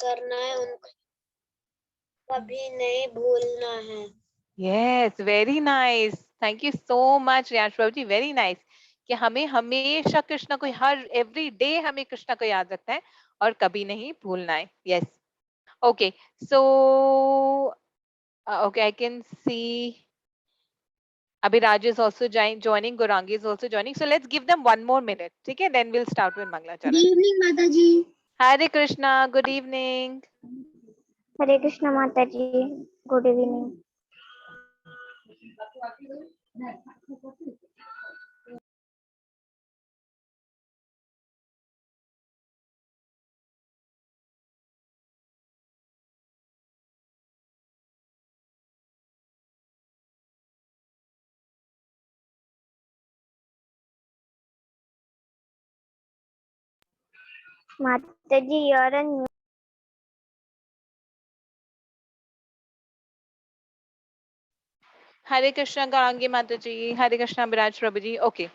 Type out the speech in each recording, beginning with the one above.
करना है, उनको कभी नहीं भूलना है। Yes, very nice, thank you so much Riyansh बाबू जी, वेरी नाइस कि हमें हमेशा कृष्णा को, हर एवरी डे हमें कृष्णा को याद रखना है और कभी नहीं भूलना है। Yes, okay, so okay, I can see Abhiraj is also joining, Gurangi is also joining, so let's give them one more minute, ठीक है, then we'll start with Mangla good Charan. Evening माता जी। Hare Krishna, good evening. हरे कृष्ण माता जी, good evening. माता जी you're on mute. Hare Krishna, Gurangi Mataji, Hare Krishna, Abhiraj Prabhuji. Okay,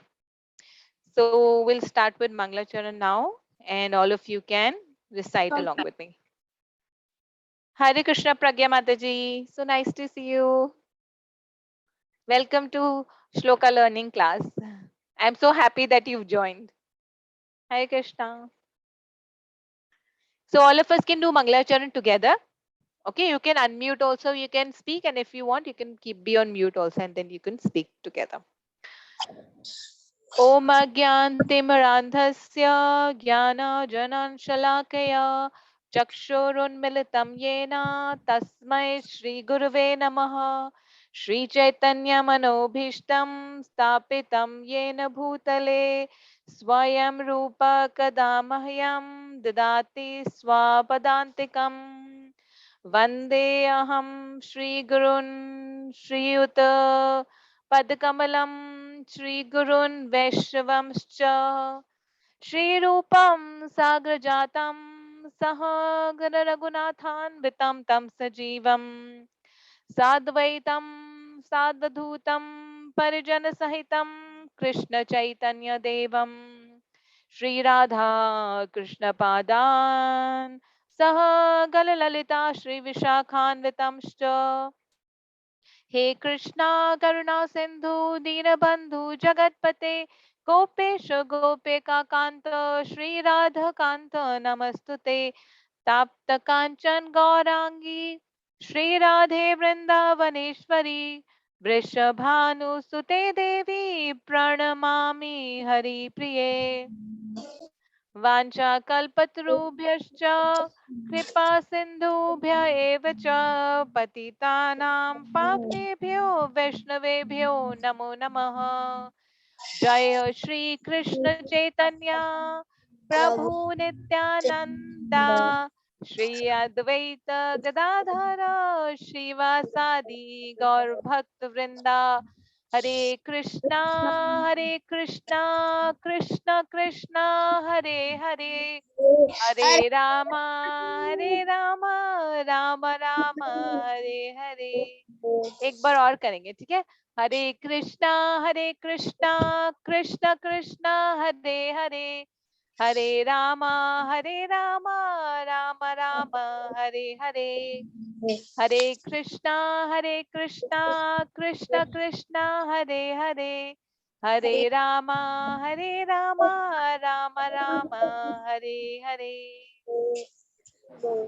so we'll start with Mangla Charan now, and all of you can recite along with me. Hare Krishna, Pragya Mataji, so nice to see you. Welcome to Shloka learning class. I'm so happy that you've joined. Hare Krishna. So all of us can do Mangla Charan together. Okay, you can unmute also, you can speak, and if you want, you can be on mute also, and then you can speak together. Om Agyantimirandhasya Jnana Shalakaya Chakshurunmilitam Yena Tasmai Shri Gurave Namaha. Shri Chaitanya Manobhishtam Stapitam Yena Bhutale Swayam Rupa Kadamahyam Dadati Swapadantikam. Vande Aham Shri Gurun Shri Yuta Padkamalam Shri Gurun Vaishravamscha Shri Rupam Sagrajatam Sahagara Raghunathan Vitam Tam Sajivam Sadvaitam Sadvadhutam Parijana Sahitam Krishna Chaitanya Devam Shri Radha Krishna Padan Saha Galalita Shri Vishakhanvitamscha. हे कृष्णा करुणा सिंधु दीनबंधु जगतपते गोपेश गोपिका कांत श्री राधा कांत नमस्तुते ताप्त कांचन गौरांगी श्री राधे वृंदावनेश्वरी वृषभानुसुते देवी प्रणमामि हरिप्रिये वाञ्छाकल्पतरुभ्यश्च कृपा सिन्धुभ्य एव च पतितानां पावनेभ्यो वैष्णवेभ्यो नमो नमः। जय श्री कृष्ण चैतन्य प्रभु नित्यानंदा श्री अद्वैत गदाधर श्रीवासादि गौर भक्त वृंदा। हरे कृष्णा कृष्णा कृष्णा हरे हरे हरे राम राम राम हरे हरे। एक बार और करेंगे, ठीक है। हरे कृष्णा कृष्णा कृष्णा हरे हरे हरे राम राम राम हरे हरे। हरे कृष्णा कृष्णा कृष्णा हरे हरे हरे राम राम राम हरे हरे।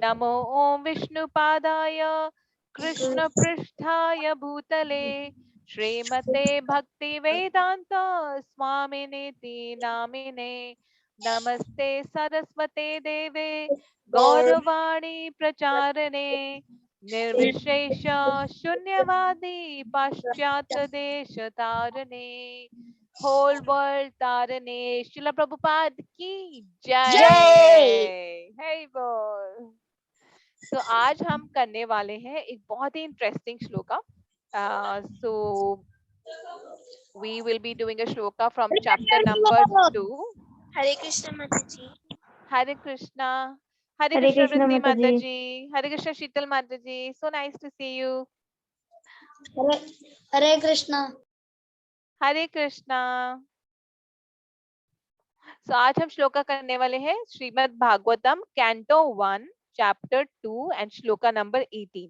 नमो ओम विष्णुपादाय कृष्ण पृष्ठाय भूतले श्रीमते भक्ति वेदांत स्वामिनेति नामिने। नमस्ते सरस्वते देवे गौरवाणी प्रचारणे निर्विशेष शून्यवादी पाश्चात्य देश तारणे होल वर्ल्ड तारणे शिला प्रभुपाद की जय। हे बोल। तो आज हम करने वाले हैं एक बहुत ही interesting shloka. So we will be doing a shloka from chapter number 2। Hare Krishna mata ji. हरे कृष्णा हरे कृष्ण वृंदी माता माता जी। जी, हरे Krishna Sheetal mata ji, so nice to see you. Hare Krishna. Hare Krishna. So आज हम श्लोका करने वाले हैं Shrimad Bhagavatam canto 1 chapter 2 and shloka number 18.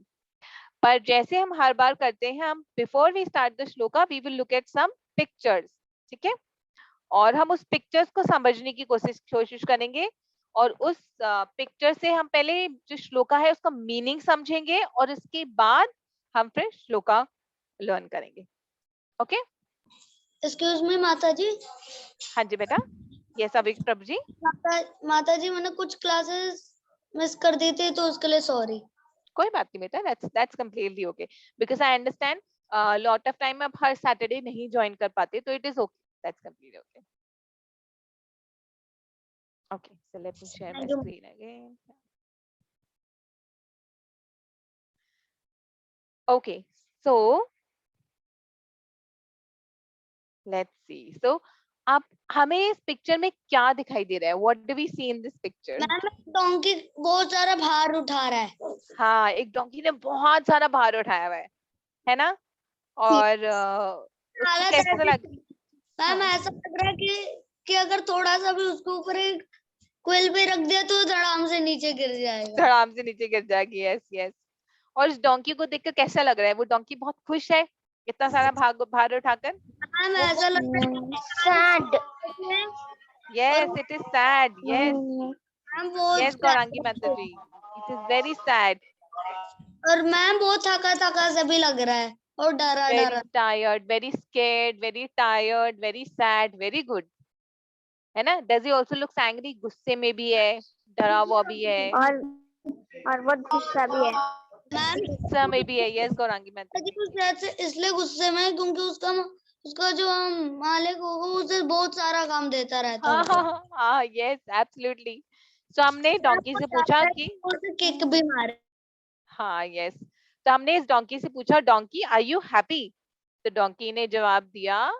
पर जैसे हम हर बार करते हैं, हम before we start the shloka we will look at some pictures. ठीक है, और हम उस पिक्चर्स को समझने की कोशिश करेंगे, और उस पिक्चर से हम पहले जो श्लोका है उसका मीनिंग समझेंगे, और इसके बाद हम फिर श्लोका लर्न करेंगे. ओके, एक्सक्यूज मी माता जी. हाँ जी बेटा. यस अभी प्रभु जी. माता जी मैंने कुछ क्लासेस मिस कर दी थी तो उसके लिए सॉरी. कोई बात नहीं बेटा, that's completely okay because I understand lot of time आप हर सैटरडे नहीं ज्वाइन कर पाते, तो it is okay, that's completely okay. Okay, so let me share my screen again. Okay, so let's see. So आप हमें इस पिक्चर में क्या दिखाई दे रहा है? What do we see in this picture? Ma'am donkey बहुत सारा भार उठा रहा है. हाँ, एक डोंकी ने बहुत सारा भार उठाया हुआ है ना? और उसको कैसा लग? मैम ऐसा लग रहा है कि अगर थोड़ा सा भी उसके ऊपर एक क्विल भी रख दिया तो धड़ाम से नीचे गिर जाएगा. धड़ाम से नीचे गिर जाएगी. Yes yes. और इस डोंकी को देखकर कैसा लग रहा है? वो डोंकी बहुत खुश है इतना सारा भार उठाकर. मैम ऐसा लग रहा है sad. Yes, it is sad. Yes. Yes, Gaurangi माता जी. It is very sad. और मैम बहुत थका सा भी लग रहा है और डरा. Very tired, very scared, very tired, very sad, very good. है ना? Does he also look angry? गुस्से में भी है, डरा हुआ भी है, और बहुत गुस्सा भी है. मैम गुस्सा में भी है. Yes, गौरांगी माता जी. इसलिए गुस्से में क्योंकि उसका जो मालिक होगा उसे बहुत सारा काम देता रहता है. हाँ, yes, absolutely. So हमने डोंकी से पूछा कि किक भी मारे. हाँ, yes. तो हमने इस डोंकी से पूछा, डोंकी आर यू हैप्पी? तो डोंकी ने जवाब दिया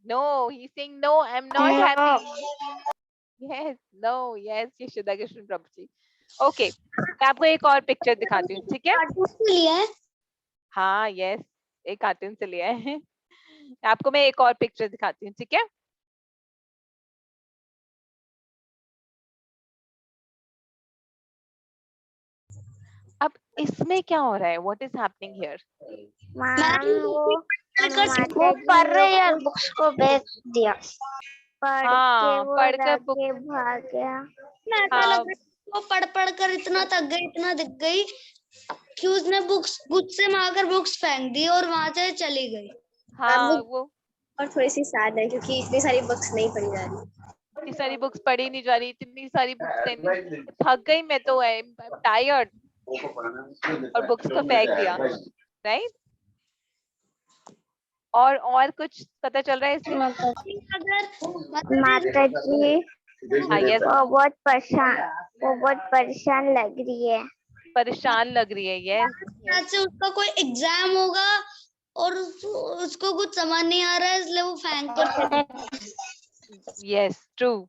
no, he's saying no, I'm not happy. Yes, no, yes, Yashoda Krishna Prabhu ji. Okay, मैं आपको एक और पिक्चर दिखाती हूँ, ठीक है? कार्टून से लिया है. हाँ, यस, एक कार्टून से लिया है. आपको मैं एक और पिक्चर दिखाती हूँ, ठीक है? अब इसमें क्या हो रहा है? What is happening here? वो पढ़ रहे यार बुक्स को बेच दिया. पढ़कर बुक भाग गया. वो पढ़ कर इतना थक गई कि उसने बुक्स गुस्से में आकर बुक्स फेंक दी और वहां से चली गई. हाँ, वो और थोड़ी सी सैड है क्योंकि इतनी सारी बुक्स नहीं पढ़ी जा रही. इतनी सारी बुक्स पढ़ी नहीं जा रही, इतनी सारी बुक्स थक गई मैं तो, है टायर्ड, और बुक्स को फेंक दिया. राइट? और कुछ पता चल रहा है इसमें? माता जी वो बहुत परेशान लग रही है. परेशान लग रही है. ये से उसका कोई एग्जाम होगा और उसको कुछ समझ नहीं आ रहा है इसलिए वो फेंक कर. Yes, true.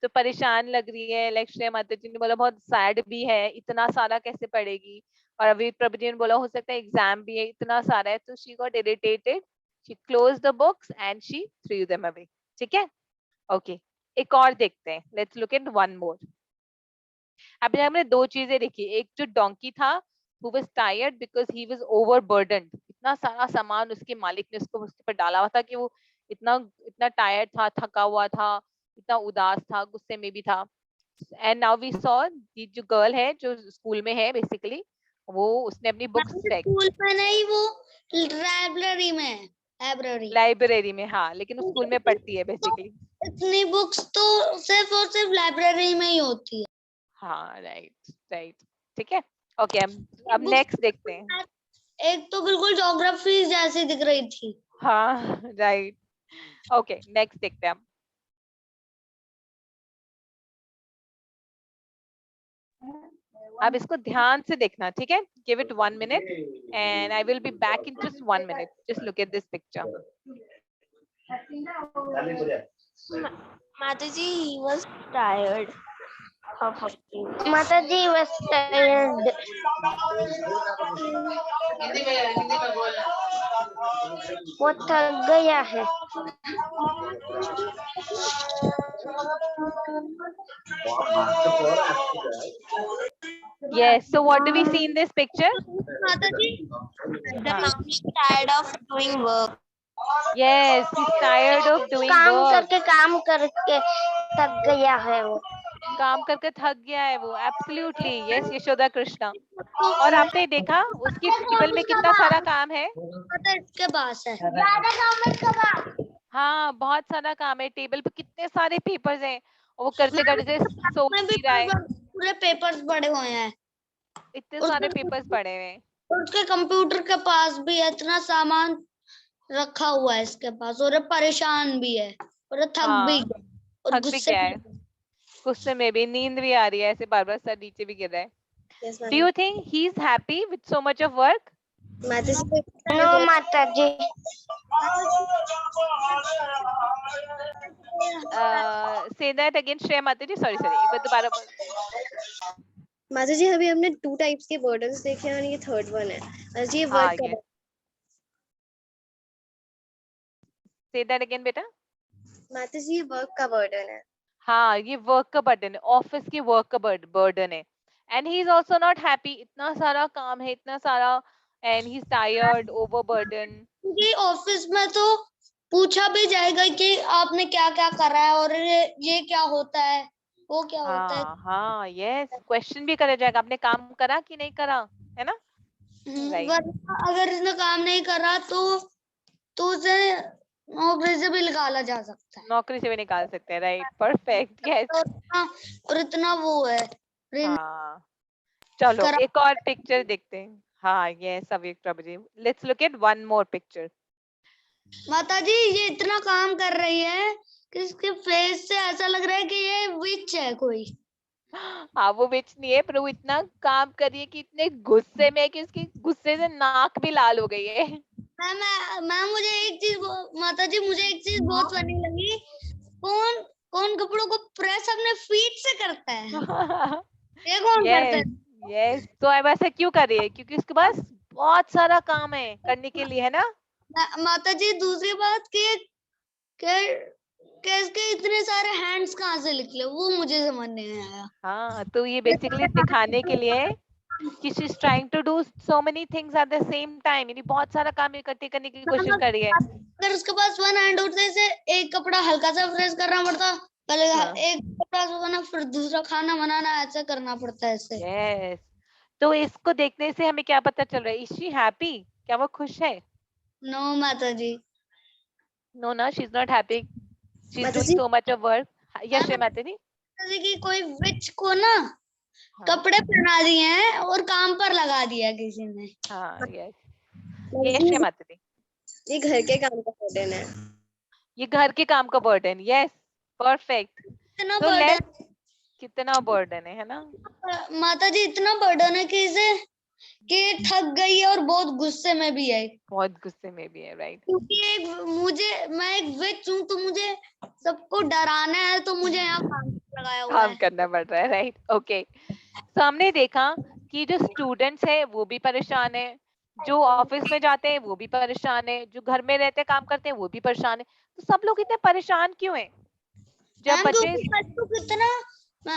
तो परेशान लग रही है. लक्ष्य माता जी ने बोला बहुत सैड भी है, इतना सारा कैसे पढ़ेगी. और अभी प्रभु जी ने बोला हो सकता है एग्जाम भी है, इतना सारा है. तो she got irritated, she closed the books and she threw them away. ठीक है? ओके, एक और देखते हैं. लेट्स लुक एट वन मोर. अब हमने दो चीजें देखी. एक जो डोंकी था, who was tired because he was overburdened. इतना सारा सामान उसके मालिक ने उसको उसके पर डाला हुआ था कि वो इतना टायर्ड था, थका हुआ था, इतना उदास था, गुस्से में भी था. एंड नाउ वी सॉ ये जो गर्ल है जो स्कूल में है, बेसिकली वो उसने अपनी बुक्स स्कूल में नहीं, वो लाइब्रेरी में. हाँ, लेकिन वो स्कूल में पढ़ती है बेसिकली. इतनी बुक्स तो सिर्फ और सिर्फ लाइब्रेरी में ही होती है. हाँ, राइट. ठीक है, ओके. अब नेक्स्ट देखते हैं. एक तो बिल्कुल ज्योग्राफी जैसी दिख रही थी. हाँ, राइट. ओके, नेक्स्ट देखते हैं. अब इसको ध्यान से देखना, ठीक है? Give it 1 minute and I will be back in just 1 minute. Just look at this picture. Mataji, he was tired. Mataji was tired. वो थक गया है। Yes. So what do we see in this picture? माता जी, the हाँ. man is tired of doing work. Yes, he's tired of doing काम work. करके थक गया है वो। काम करके थक गया है वो। Absolutely yes Yashoda Krishna. और आपने देखा उसकी टेबल में कितना सारा काम है। पता इसके पास है ज्यादा काम है इसके पास। हाँ बहुत सारा काम है, टेबल पे कितने सारे पेपर्स हैं और वो करते करते सोच में भी ही रहा है। पूरे पेपर्स पड़े हुए हैं। इतने सारे पेपर्स पड़े हुए हैं। और उसके कंप्यूटर के पास भी इतना सामान रखा हुआ है इसके पास, और ये परेशान भी है और ये थक भी हाँ गया और थक भी गुस्से गया में है, गुस्से में भी, नींद भी आ रही है, ऐसे बार बार सर नीचे भी गिर रहा है। Do you think he is happy with so much of work? No माता जी। से दैट अगेन श्रेया माता जी, सॉरी सॉरी, एक बार दोबारा बोल। माता जी अभी हमने 2 टाइप्स के बर्डन्स देखे हैं और ये थर्ड वन है। माता जी ये हाँ वर्क ये से दैट अगेन बेटा। माता जी ये वर्क का बर्डन है। हाँ ये वर्क का बर्डन है, ऑफिस की वर्क का बर्डन है। And he is also not happy, इतना सारा काम है, इतना सारा, and he is tired, overburden. क्योंकि ऑफिस में तो पूछा भी जाएगा कि आपने क्या क्या करा है, और ये क्या होता है, वो क्या होता है। हाँ यस, क्वेश्चन भी करा जाएगा, आपने काम करा कि नहीं करा, है ना? राइट। वरना अगर इसने काम नहीं करा तो उसे नौकरी से भी निकाला जा सकता है। नौकरी से भी निकाल सकते हैं, राइट, परफेक्ट, यस। और इतना वो है हाँ चलो करा। एक और पिक्चर देखते हैं। हाँ yes Abhikta ji, let's look at one more picture. Mata ji ये इतना काम कर रही है कि इसके फेस से ऐसा लग रहा है कि ये विच है कोई। हाँ वो बिच नहीं है, पर वो इतना काम कर रही है कि इतने गुस्से में है कि उसकी गुस्से से नाक भी लाल हो गई है। मैम मुझे एक चीज माता जी मुझे एक चीज बहुत फनी लगी। कौन कौन कपड़ों को प्रेस अपने फीट से करता है? ये कौन करता यस है? यस, तो अब ऐसा क्यों कर रही है? क्योंकि उसके पास बहुत सारा काम है करने के लिए, है ना? माता जी दूसरी बात कि इसके इतने सारे हैंड्स कहाँ से निकले, वो मुझे समझ नहीं आया। हाँ तो ये बेसिकली दिखाने के लिए कि she is trying to do so many things at the same time, यानी बहुत सारा काम इकट्ठे करने की कोशिश कर रही है। अगर उसके पास वन हैंड होते से एक कपड़ा हल्का सा प्रेस करना पड़ता, पहले हाँ। एक कपड़ा सुखाना फिर दूसरा खाना बनाना, ऐसा करना पड़ता है इससे। यस, तो इसको देखने से हमें क्या पता चल रहा है? Is she happy? क्या वो खुश है? नो माता जी। नो ना, she is not happy, she is mata doing ji so much of work. Yes mata ji. जैसे कि कोई विच को ना हाँ कपड़े पहना दिए हैं और काम पर लगा दिया किसी ने। हाँ यस माता यस जी माता जी, ये घर के काम का बर्डन है। ये घर के काम का बर्डन, यस परफेक्ट। इतना तो बर्डन, लेट्स, कितना बर्डन है ना? माता जी इतना बर्डन है कि इसे कि थक गई है और बहुत गुस्से में भी है। बहुत गुस्से में भी है, राइट। क्योंकि मैं एक विच हूँ, तो मुझे सबको डराना है, तो मुझे यहाँ काम लगाया हुआ काम है। करना पड़ रहा है, राइट, ओके। तो हमने देखा कि जो स्टूडेंट्स है वो भी परेशान है, जो ऑफिस में जाते हैं वो भी परेशान है, जो घर में रहते काम करते हैं वो भी परेशान है। तो सब लोग इतने परेशान क्यों हैं? जब मैम बच्चे, क्योंकि कलयुग इतना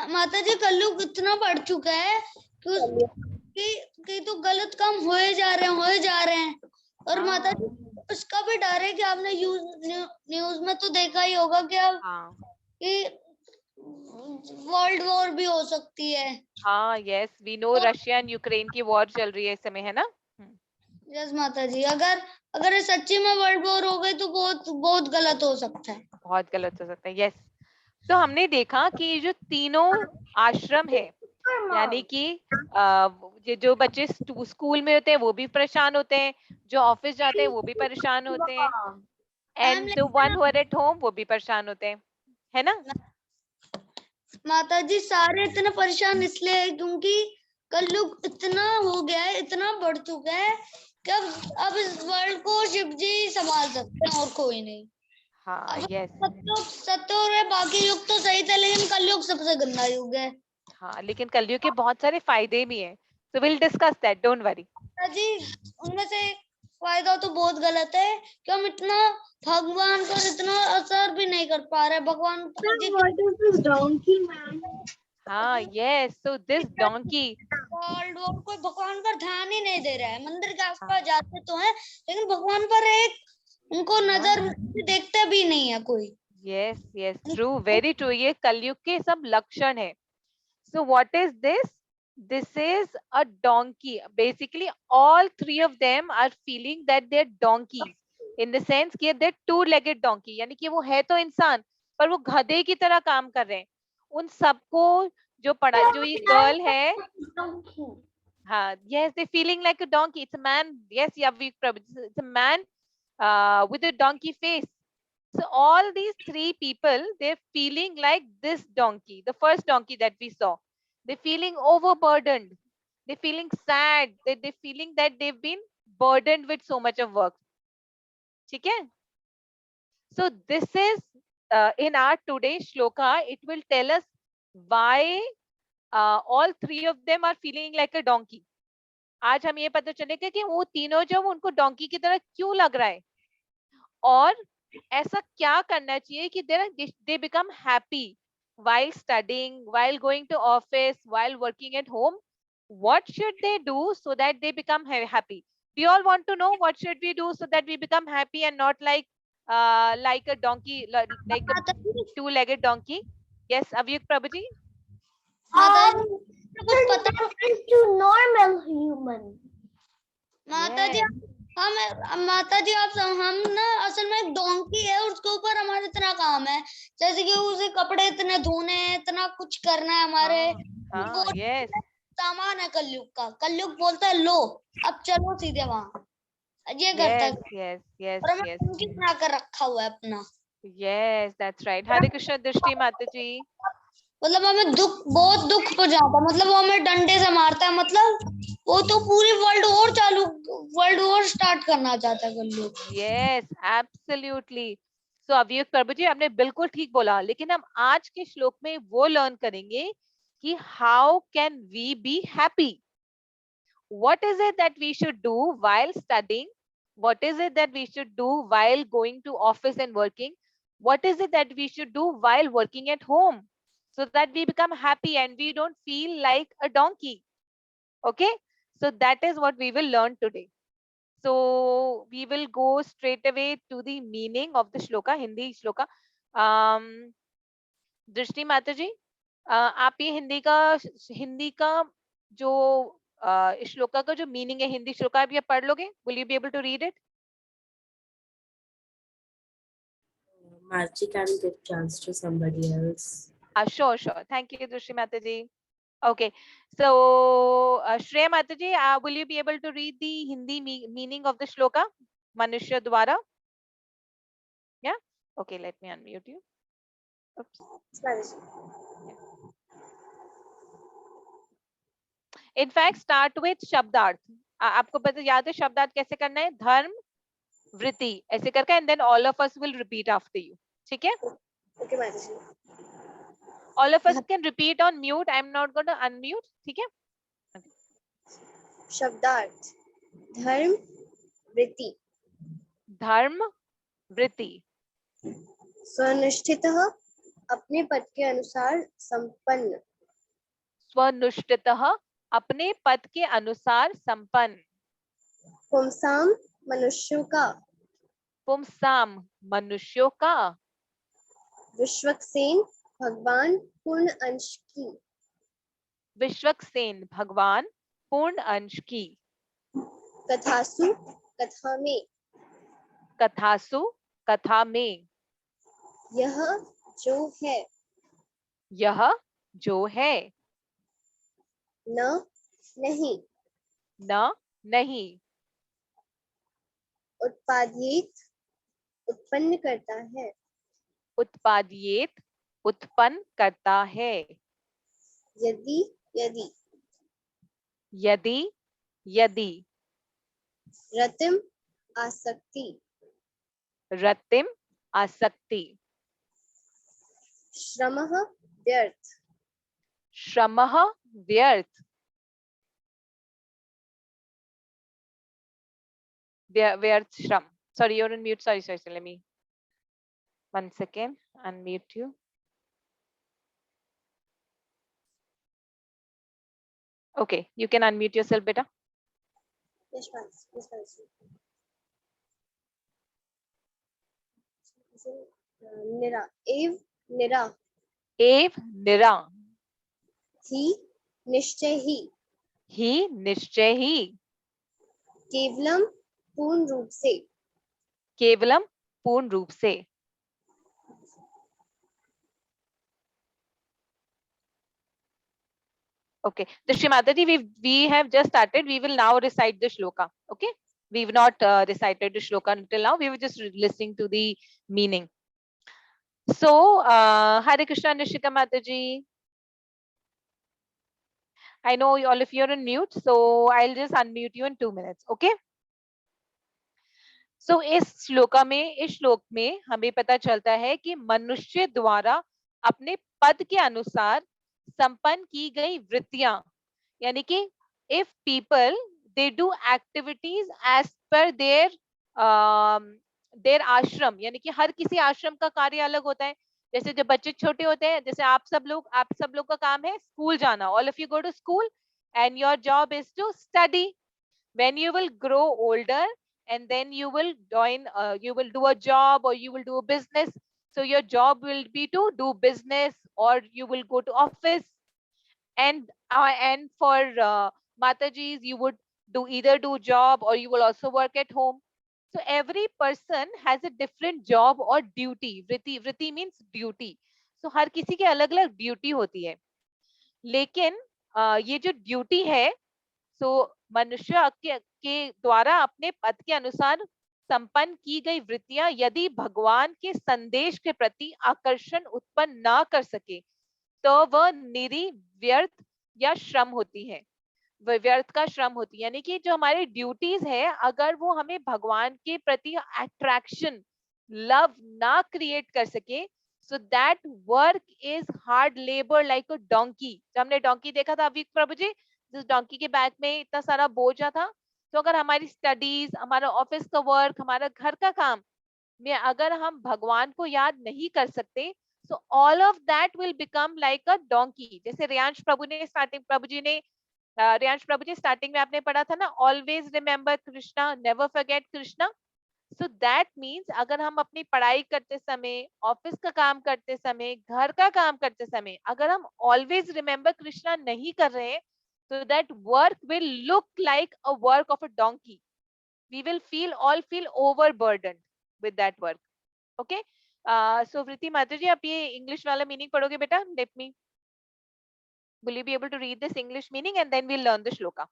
माता जी कलयुग इतना बढ़ चुका है कि तो गलत काम होए जा रहे हैं। और माता हाँ जी उसका भी डर है कि आपने न्यूज में तो देखा ही होगा कि अब हाँ कि वर्ल्ड वॉर भी हो सकती है। हाँ yes, we know Russia and Ukraine की वॉर चल रही है इस समय, है ना? यस माता जी, अगर अगर ये सच्ची में वर्ल्ड वॉर हो गई तो बहुत बहुत गलत हो सकता है। बहुत गलत हो सकता है, यस। तो हमने देखा कि ये जो तीनों आश्रम है, यानी कि ये जो बच्चे स्कूल में होते हैं वो भी परेशान होते हैं, जो ऑफिस जाते हैं वो भी परेशान होते हैं, मैम एंड द वन लेकिन हु आर एट होम वो भी परेशान होते हैं, है ना? माता जी सारे इतने परेशान इसलिए है क्योंकि कलयुग इतना हो गया है, इतना बढ़ चुका है कि अब इस वर्ल्ड को शिव जी संभाल सकते हैं और कोई नहीं। हाँ अब यस। सत्य और बाकी युग तो सही थे, लेकिन कलयुग सबसे गंदा युग है। हाँ लेकिन कलयुग के बहुत सारे फायदे भी हैं, so will discuss that, don't worry. जी उनमें से एक फायदा तो बहुत गलत है कि हम इतना भगवान पर इतना असर भी नहीं कर पा रहे भगवान पर जी What is this donkey man? हाँ, yes, so this donkey, world और कोई भगवान पर ध्यान ही नहीं दे रहा है मंदिर के आसपास जाते तो हैं लेकिन भगवान पर एक उनको नजर से देखते भी नहीं है कोई yes, yes, true, very true. ये कलयुग के सब लक्षण है. So what is this? This is a donkey. Basically, all three of them are feeling that they're donkeys. In the sense कि they're two-legged donkey. यानी कि वो है तो इंसान, पर वो गधे की तरह काम कर रहे हैं. उन सबको जो ये गर्ल है, हाँ, yes, they're feeling like a donkey. It's a man. Yes, yeah, it's a man with a donkey face. So all these three people, they're feeling like this donkey, the first donkey that we saw. They're feeling overburdened. They're feeling sad. They're feeling that they've been burdened with so much of work. Okay? So this is in our today's shloka, it will tell us why all three of them are feeling like a donkey. आज हम ये पता चलेगा कि वो तीनों जब उनको डोंकी की तरह क्यों लग रहा है और ऐसा क्या करना चाहिए कि they become happy while studying, while going to office, while working at home. What should they do so that they become happy? We all want to know what should we do so that we become happy and not like a donkey, like a माता जी two-legged donkey. Yes, Avyuk Prabhuji. माता जी कुछ पता Into normal human. माता जी Yes. हम माता जी आप हम ना असल में एक डोंकी है उसके ऊपर हमारा इतना काम है जैसे कि उसे कपड़े इतने धोने हैं इतना कुछ करना है हमारे वो Yes. सामान है कलयुग बोलता है लो अब चलो सीधे वहां ये करता Yes, है yes, yes, और हमें yes. डोंकी बना कर रखा हुआ है अपना Yes, that's right. Hare Krishna Drishti Mataji. मतलब हमें बहुत दुख पहुंचाता है मतलब वो हमें डंडे से मारता है मतलब वो तो पूरी वर्ल्ड वॉर स्टार्ट करना चाहता है कलयुग Yes, absolutely. So अभियुक्त प्रभु जी आपने बिल्कुल ठीक बोला लेकिन हम आज के श्लोक में वो लर्न करेंगे कि how can we be happy? What is it that we should do while studying? What is it that we should do while going to office and working? What is it that we should do while working at home so that we become happy and we don't feel like a donkey? Okay, so that is what we will learn today. So we will go straight away to the meaning of the shloka, Hindi shloka. दृष्टि माता जी, आप ये हिंदी का जो श्लोका का जो meaning है हिंदी श्लोका आप ये पढ़ लोगे? Will you be able to read it? Margie can give chance to somebody else. Sure, sure. Thank you, Drishti Mataji. Okay, so Shreya Mataji, will you be able to read the Hindi meaning of the shloka? Manushya Dwara. Yeah. Okay, let me unmute you. Oops. In fact, start with शब्दार्थ. आपको पता याद है शब्दार्थ कैसे करना है? धर्म वृत्ति ऐसे करके and then all of us will repeat after you. ठीक है? Okay, Mataji. All of us can repeat on mute. I'm not going to unmute. ठीक है? शब्दार्थ धर्म वृत्ति धर्म वृत्ति स्वनिष्ठितः अपने पद के अनुसार संपन्न स्वनुष्ठितः अपने पद के अनुसार संपन्न पुंसाम मनुष्यों का पुंसाम मनुष्यों का विश्वक्सेन भगवान पूर्ण अंश की विश्वक्सेन भगवान पूर्ण अंश की कथासु कथा में कथासु कथा में यह जो है यह जो है न नहीं न नहीं उत्पादित उत्पन्न करता है उत्पादित उत्पन्न करता है यदि यदि यदि यदि रतिम आसक्ति रतिम आसक्ति श्रमः व्यर्थ श्रमः व्यर्थ Vyarthashram. Sorry, you're on mute. Sorry. Let me 1 second unmute you. Okay, you can unmute yourself, beta. Yes, ma'am. Yes, ma'am. Nira. Eve, Nira. Ev Nira. He, निश्चय ही. He निश्चय ही. केवलम, पूर्ण रूप से. केवलम पूर्ण रूप से. Okay, the Srimataji, we have just started. We will now recite the shloka. Okay, we've not recited the shloka until now. We were just listening to the meaning. So, Hare Krishna, Nishika Mataji. I know all of you are on mute, so I'll just unmute you in 2 minutes. Okay. So, इस श्लोक में हमें पता चलता है कि मनुष्य द्वारा अपने पद के अनुसार संपन्न की गई वृत्तियां, यानी कि if people they do activities as per their आश्रम, यानी कि हर किसी आश्रम का कार्य अलग होता है. जैसे जब बच्चे छोटे होते हैं, जैसे आप सब लोग का काम है स्कूल जाना. All of you go to school and your job is to study. When you will grow older and then you will you will do a job or you will do a business. So your job will be to do business or you will go to office. And for Matajis, you would either do job or you will also work at home. So every person has a different job or duty. Vritti means duty. So हर किसी के अलग अलग duty होती है. लेकिन ये जो duty है, सो मनुष्य के द्वारा अपने पद के अनुसार संपन्न की गई वृत्तियां यदि भगवान के संदेश के प्रति आकर्षण उत्पन्न ना कर सके तो वह निरी व्यर्थ या श्रम होती है. व्यर्थ का श्रम होती है, यानी कि जो हमारी ड्यूटीज है, अगर वो हमें भगवान के प्रति अट्रैक्शन, लव ना क्रिएट कर सके, so that work is hard labour like a donkey. जब हमने डोंकी देखा था अभी प्रभु जी, जिस डोंकी के बैक में इतना सारा बोझा था, तो अगर हमारी स्टडीज, हमारा ऑफिस का वर्क, हमारा घर का काम में अगर हम भगवान को याद नहीं कर सकते, so all of that will become like a donkey. जैसे रियांश प्रभु जी स्टार्टिंग में आपने पढ़ा था ना, always remember Krishna, never forget Krishna. So that means अगर हम अपनी पढ़ाई करते समय, ऑफिस का काम करते समय, घर का काम करते समय अगर हम ऑलवेज रिमेम्बर कृष्णा नहीं कर रहे हैं, so that work will look like a work of a donkey. We will feel overburdened with that work. Okay. So Vritti Mataji, आप ये इंग्लिश वाला मीनिंग पढ़ोगे बेटा? Let me. Will you be able to read this English meaning and then we'll learn the shloka?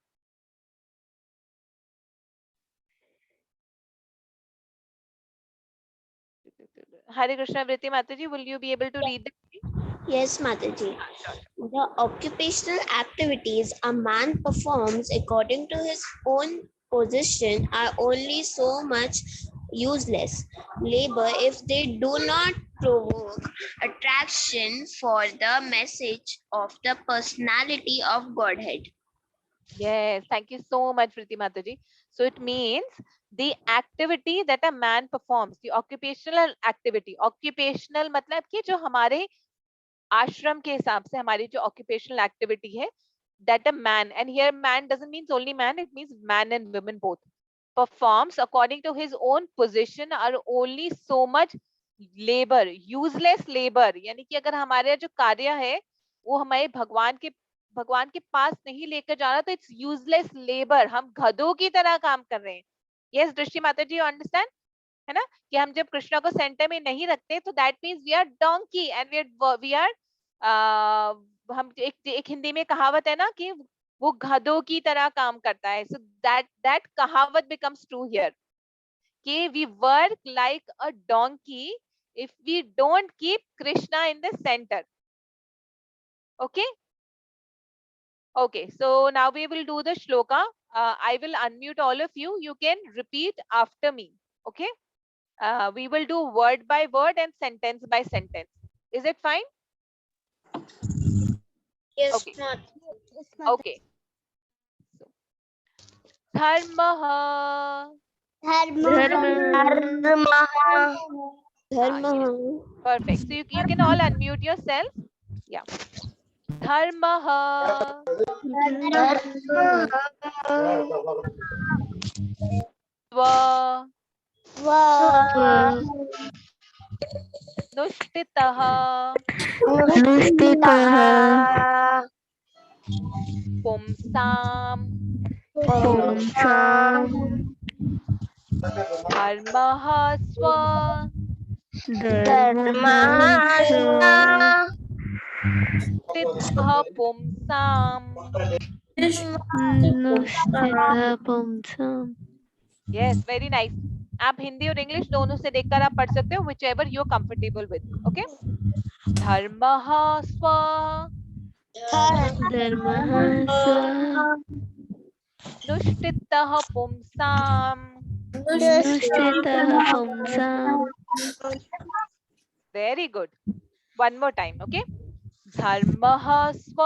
Hare Krishna, Vritti Mataji, will you be able to read this? Yes, Mataji. The occupational activities a man performs according to his own position are only so much useless labor if they do not provoke attraction for the message of the personality of Godhead. Yes, thank you so much, Vritti Mataji. So it means the activity that a man performs, the occupational activity. Occupational मतलब कि जो हमारे आश्रम के हिसाब से हमारी जो occupational activity है, that a man, and here man doesn't mean only man, it means man and women both, performs according to his own position are only so much labor, useless labor. यानी कि अगर हमारे जो कार्य है वो हमारे भगवान के पास नहीं लेकर जा रहा, तो इट्स यूजलेस लेबर. हम गधों की तरह काम कर रहे हैं. यस दृष्टि माता जी, यू अंडरस्टैंड, है ना, कि हम जब कृष्णा को सेंटर में नहीं रखते तो that means we are donkey and we are हम एक हिंदी में कहावत है ना कि वो गधों की तरह काम करता है. सो दैट कहावत बिकम्स ट्रू हियर कि we work like a donkey if we don't keep Krishna in the center. Okay. Okay, so now we will do the shloka. I will unmute all of you. You can repeat after me. Okay. We will do word by word and sentence by sentence. Is it fine? Yes, Okay. Mataji. Okay. So, dharmaha Perfect. So you can all unmute yourself. Yeah. Dharmah. Swa. Nushtitah. Pumsam. Dharmah swa. Nushtitah pumsam. Yes, very nice. आप हिंदी और English दोनों से देखकर आप पढ़ सकते हो, whichever you're comfortable with. Okay. धर्मः स्व. नुष्टितः पुंसाम्. Very good. One more time. Okay. धर्मः स्व.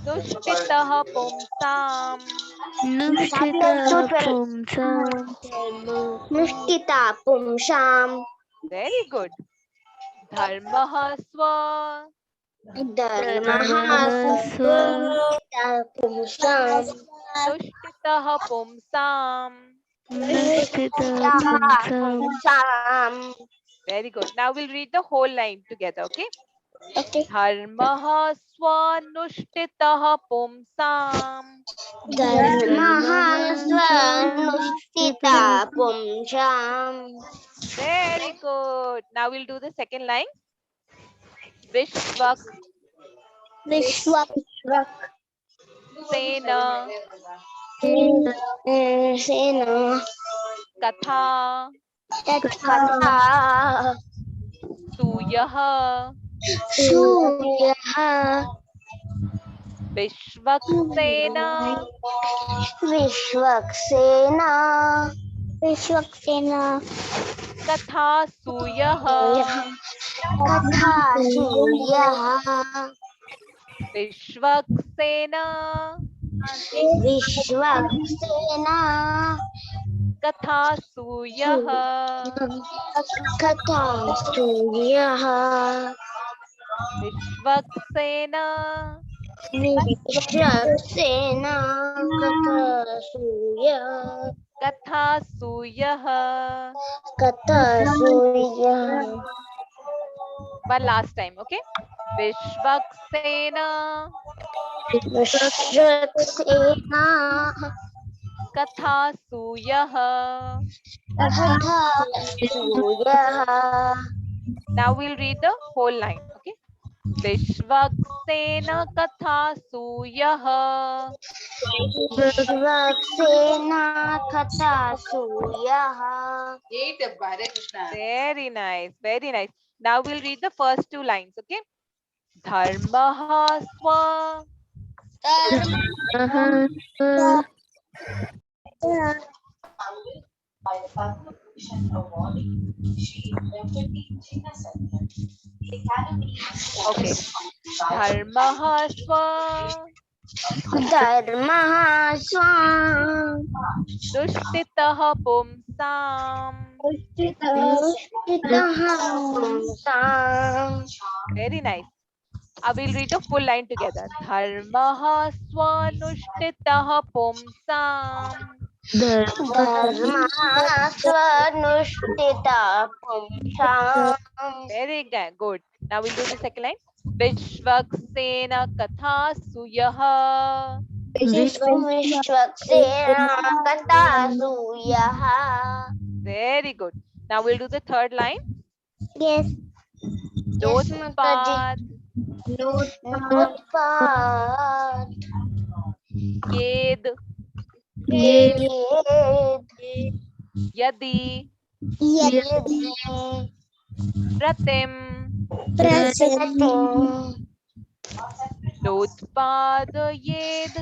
नुष्टितः पुंसाम्. Very good. धर्मः स्व. नुष्टितः पुंसाम्. Very good. Now we'll read the whole line together. Okay. धर्मः स्वनुष्ठितः पुंसाम्. Very good. Now we'll do the second line. Vishwak Sena Katha Suyah Vishwak Sena Katha Suyah Vishwak Sena Katha Suyah Vishwak Sena Katha Suyah. One last time, okay? Vishwak Sena Katha Suyah. Now we'll read the whole line, okay? Vishwak Sena Katha Suyah. Very nice, very nice. Now we'll read the first two lines, okay? Dharmah swa. Okay. Dharmah swa. Dushtitah pumsam. Very nice. I will read the full line together. Dharmah swanushtitah pumsam. Very good. Now we'll do the second line. Vishwak Sena Katha Suyah. Very good. Now we'll do the third line. Yes. Lotpad. Yed. Yadi. Pratim. Lotpadayed.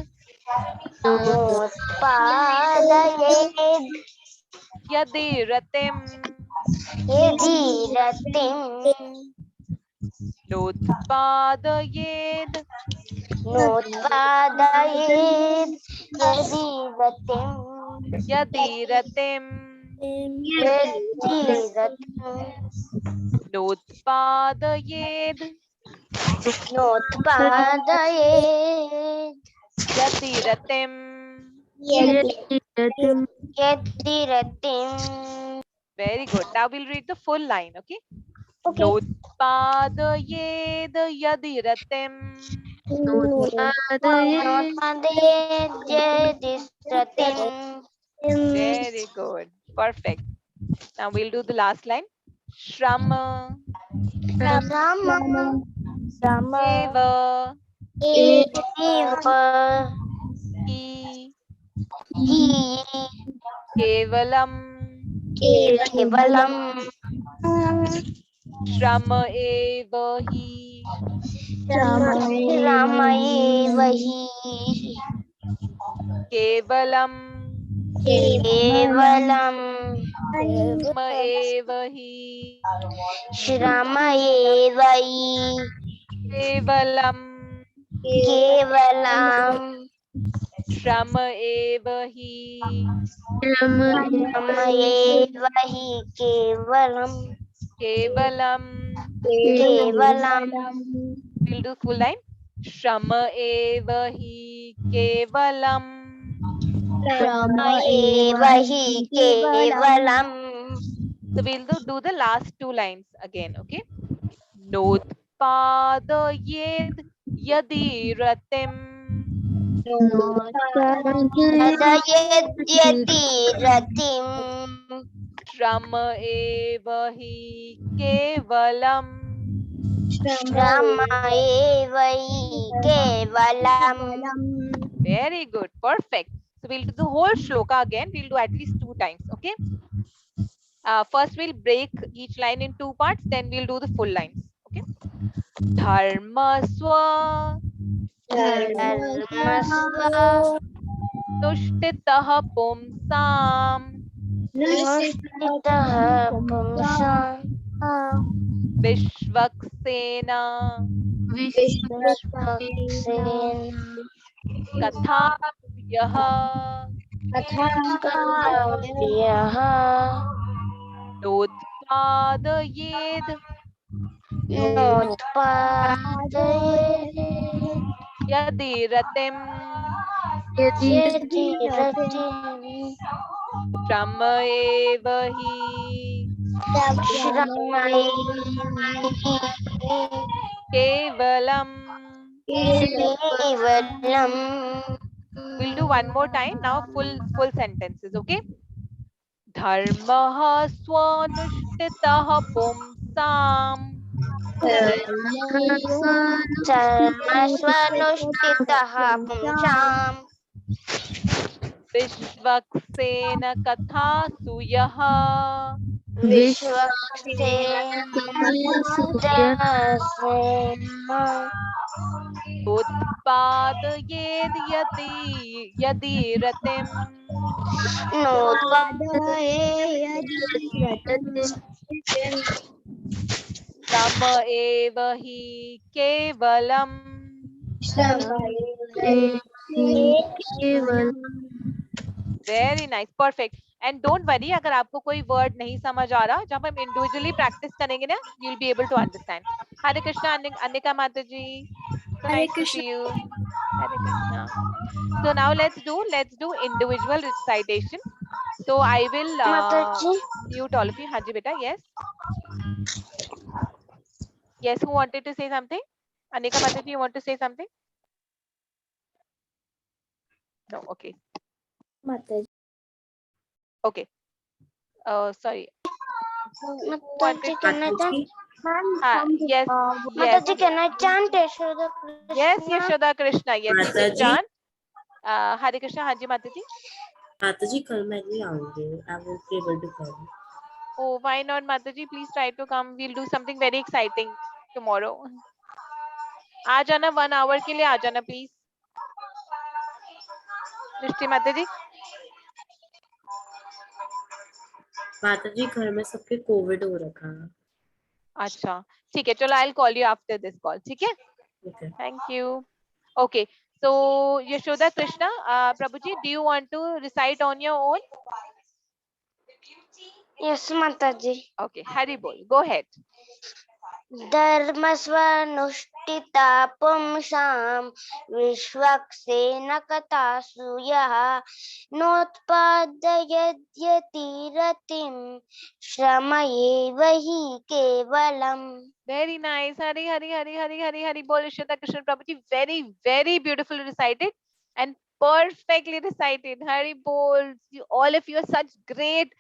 Yadi ratim. Lotpadayed. नोत्पादयेत् यदि रतिम् यदि रतिम यदि रतिम् नोत्पादयेद नोत्पादयेत् यदि रतिम यदि रतिम् very good. Now we'll read the full line. Okay. नोत्पादयेद यदि रतिम नोत्पादयेत् यदि रतिम् very good, perfect. Now we'll do the last line. Shrama eva एव hi हि kevalam केवलम् श्रम एव हि रामयेव हि केवलम केवलम् श्रम एव हि श्रमयेव हि केवलम केवलम् श्रम एव हि श्रमयेव हि केवलम् केवलम केवलम् we'll do full line. श्रम एव हि केवलम श्रमयेव हि केवलम् so we'll do the last two lines again. Okay. नोत्पादयेद् यदि रतिम् यदि रतिम् श्रम एव हि केवलम् श्रमयेव हि केवलम् very good, perfect. So we'll do the whole shloka again. We'll do at least 2 times. Okay. First we'll break each line in 2 parts, then we'll do the full lines. Okay. Dharma swa धर्मस्व तुष्टितः पुंसाम् निष्ठितः पुंसाम् विश्वक्सेना विश्वक्सेन कथा यः कथाप्रियः नोत्पादयेद् नोत्पादयेत् यदि रतिम् यदि रतिम् श्रम एव हि केवलम्. We'll do one more time now, full sentences. Okay. धर्मः स्वानुष्ठितः पुंसाम् धर्मस्वनुष्ठितः पुंसाम् विश्वक्सेन कथासु यः उत्पादयेद् यदि रतिम् श्रम एव हि केवलम्. Very nice, perfect. And don't worry अगर आपको कोई वर्ड नहीं समझ आ रहा, जब हम इंडिविजुअली प्रैक्टिस करेंगे ना, you will be able to understand. Hare Krishna Anika mata ji. So nice to see you. Hare Krishna. So now let's do individual recitation. So I will mute all of you. Haji beta, yes. Yes, who wanted to say something? Anika Mataji, you want to say something? No, okay. Okay. Sorry. Who wanted to? Yes, yes. can I chant Yashoda Krishna? Yes, Yashoda Krishna. Yes, you can Mataji. chant. Hare Krishna, Haji Mataji. Mataji, कल मैं नहीं आऊंगी. I won't be able to come. Oh, why not, Mataji? Please try to come. We'll do something very exciting tomorrow. आ जाना 1 hour के लिए आ जाना please. दृष्टि माताजी. माताजी घर में सबके कोविड हो रखा है. अच्छा ठीक है, चलो I'll call you after this call. ठीक है. Okay. Thank you. Okay. So Yashoda Krishna, Prabhuji, do you want to recite on your own? Yes, Mataji. Okay, Hari bol. Go ahead. धर्मस्वनुष्ठिता पुंसां Vishwaksen कथासु यः नोत्पादयद्यति रतिं श्रमयेव हि केवलम्. Very nice. Hari, Hari, Hari, Hari, Hari, Hari bol. Yashoda Krishna Prabhuji, very, very beautifully recited and perfectly recited. Hari bol. All of you are such great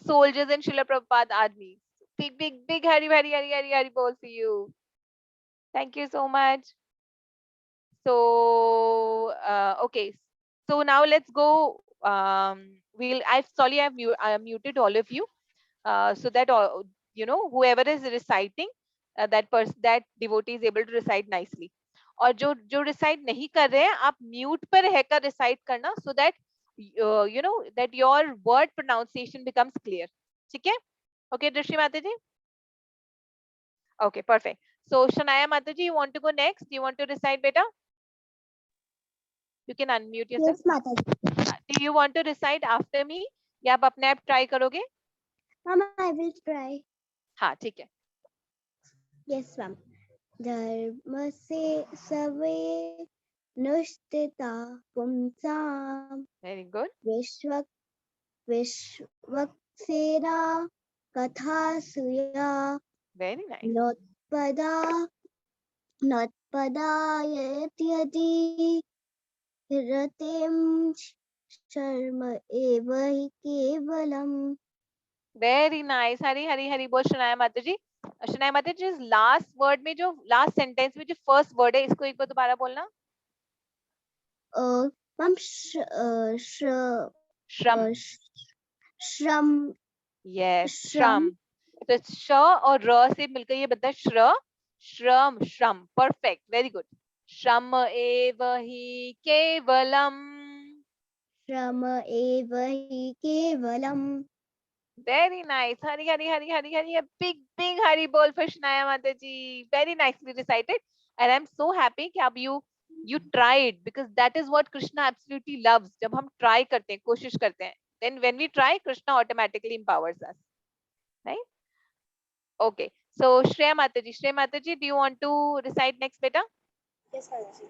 soldiers in Srila Prabhupada army. Big, big, big Hari, Hari, Hari, Hari, Hari bol for you. Thank you so much. So, okay. So now let's go. I've muted all of you, so that whoever is reciting, that devotee is able to recite nicely. और जो recite नहीं कर रहे हैं, आप mute पर रहकर recite करना, so that that your word pronunciation becomes clear. ठीक है? Okay, Drishti Mataji. Okay, perfect. So Shanaya Mataji, you want to go next? You want to recite, beta? You can unmute yourself. Yes, Mataji. Do you want to recite after me? या आप अपने आप try करोगे? Ma'am, I will try. हाँ, ठीक है. Yes, ma'am. धर्म से सवे नुष्ठिता पुंसां Very good. विश्वक्सेना कथासुया Very nice. नोत्पदायत्यधि रतिं शर्म एव हि केवलम्. Very nice. Hari Hari Hari बोल शनाया माता जी. शनाया माता जी, last word में जो last sentence में जो first word है, इसको एक बार दोबारा बोलना. मैम श्रम. श्रम. Yes, श्रम. तो श और र से मिलकर ये बनता है श्र. श्रम, श्रम. Perfect. Very good. श्रम एव हि केवलम. श्रम एव हि केवलम्. Very nice. Hari, Hari, Hari, Hari, Hari. A big, big Hari bol for Shnaya Mataji. Very nicely recited. And I'm so happy that you tried, because that is what Krishna absolutely loves. जब हम try करते हैं, कोशिश करते हैं. Then when we try, Krishna automatically empowers us. Right? Okay. So Shreya Mataji, do you want to recite next, beta? Yes, Mataji.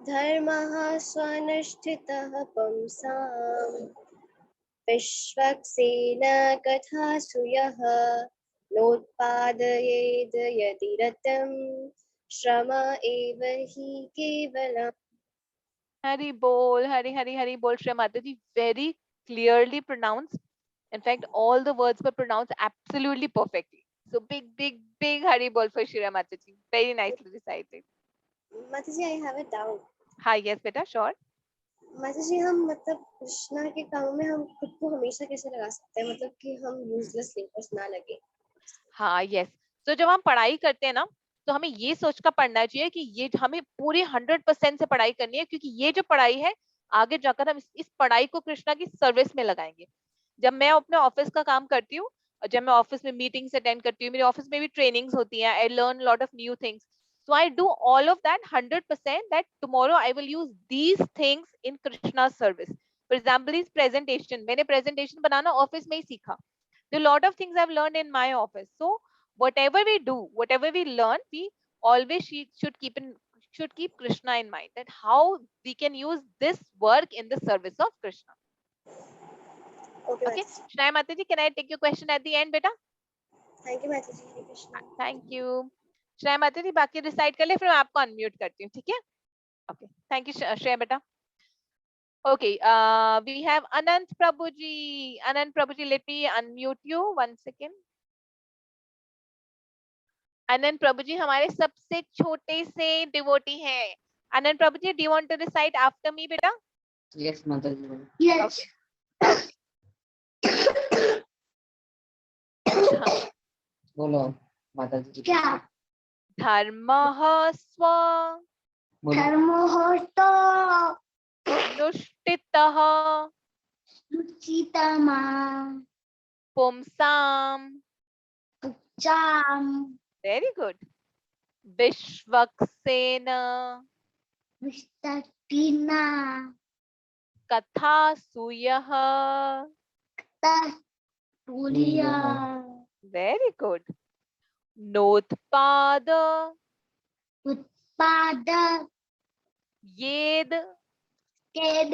धर्मः स्वनुष्ठितः पुंसां विश्वक्सेन कथासु यः नोत्पादयेद् यदि रतं श्रम एव हि केवलम्. Hari bol, Hari, Hari, Hari bol, Shreya Mataji. Very clearly pronounced. In fact, all the words were pronounced absolutely perfectly. So big, big, big Hari bol for Shreya Mataji. Very nicely recited. Mataji, I have a doubt. Hi, yes, beta, sure. माताजी, हम मतलब कृष्णा के कामों में हम खुद को हमेशा कैसे लगा सकते हैं, मतलब कि हम यूजलेस लिंकर्स ना लगे. हाँ, yes. तो जब हम पढ़ाई करते हैं ना, तो हमें ये सोच कर पढ़ना चाहिए कि ये हमें पूरी 100% से पढ़ाई करनी है, क्योंकि ये जो पढ़ाई है आगे जाकर हम इस पढ़ाई को कृष्णा की सर्विस में लगाएंगे. जब मैं अपने ऑफिस का काम करती हूँ, और जब मैं ऑफिस में मीटिंग्स अटेंड करती हूँ, मेरे ऑफिस में भी ट्रेनिंग्स होती हैं, I learn lot of new things. So I do all of that 100%, that tomorrow I will use these things in Krishna's service. For example, is presentation. मैंने presentation बनाना office में ही सीखा. There are a lot of things I've learned in my office. So whatever we do, whatever we learn, we always should keep Krishna in mind, that how we can use this work in the service of Krishna. Okay. Shnaya Mataji, can I take your question at the end, beta? Thank you, Mataji. Hare Krishna. Thank you. Shreya Mataji, बाकी reside कर ले, फिर मैं आपको unmute करती हूँ, ठीक है? Okay. Thank you, Shreya beta. Okay. We have Anant Prabhuji. Anant Prabhuji, let me unmute you 1 second. Anant Prabhuji हमारे सबसे छोटे से डिवोटी हैं. Anant Prabhuji, do you want to recite after me, beta? Yes, Mataji. Yes. बोलो माताजी. क्या? धर्मः स्व धर्मः तो नुष्ठितः रुचितमा पुंसां. चाम. Very good. Vishwaksen विस्तृतिना कथासूयः. Tulia Very good. नोत्पाद उत्पाद येद केद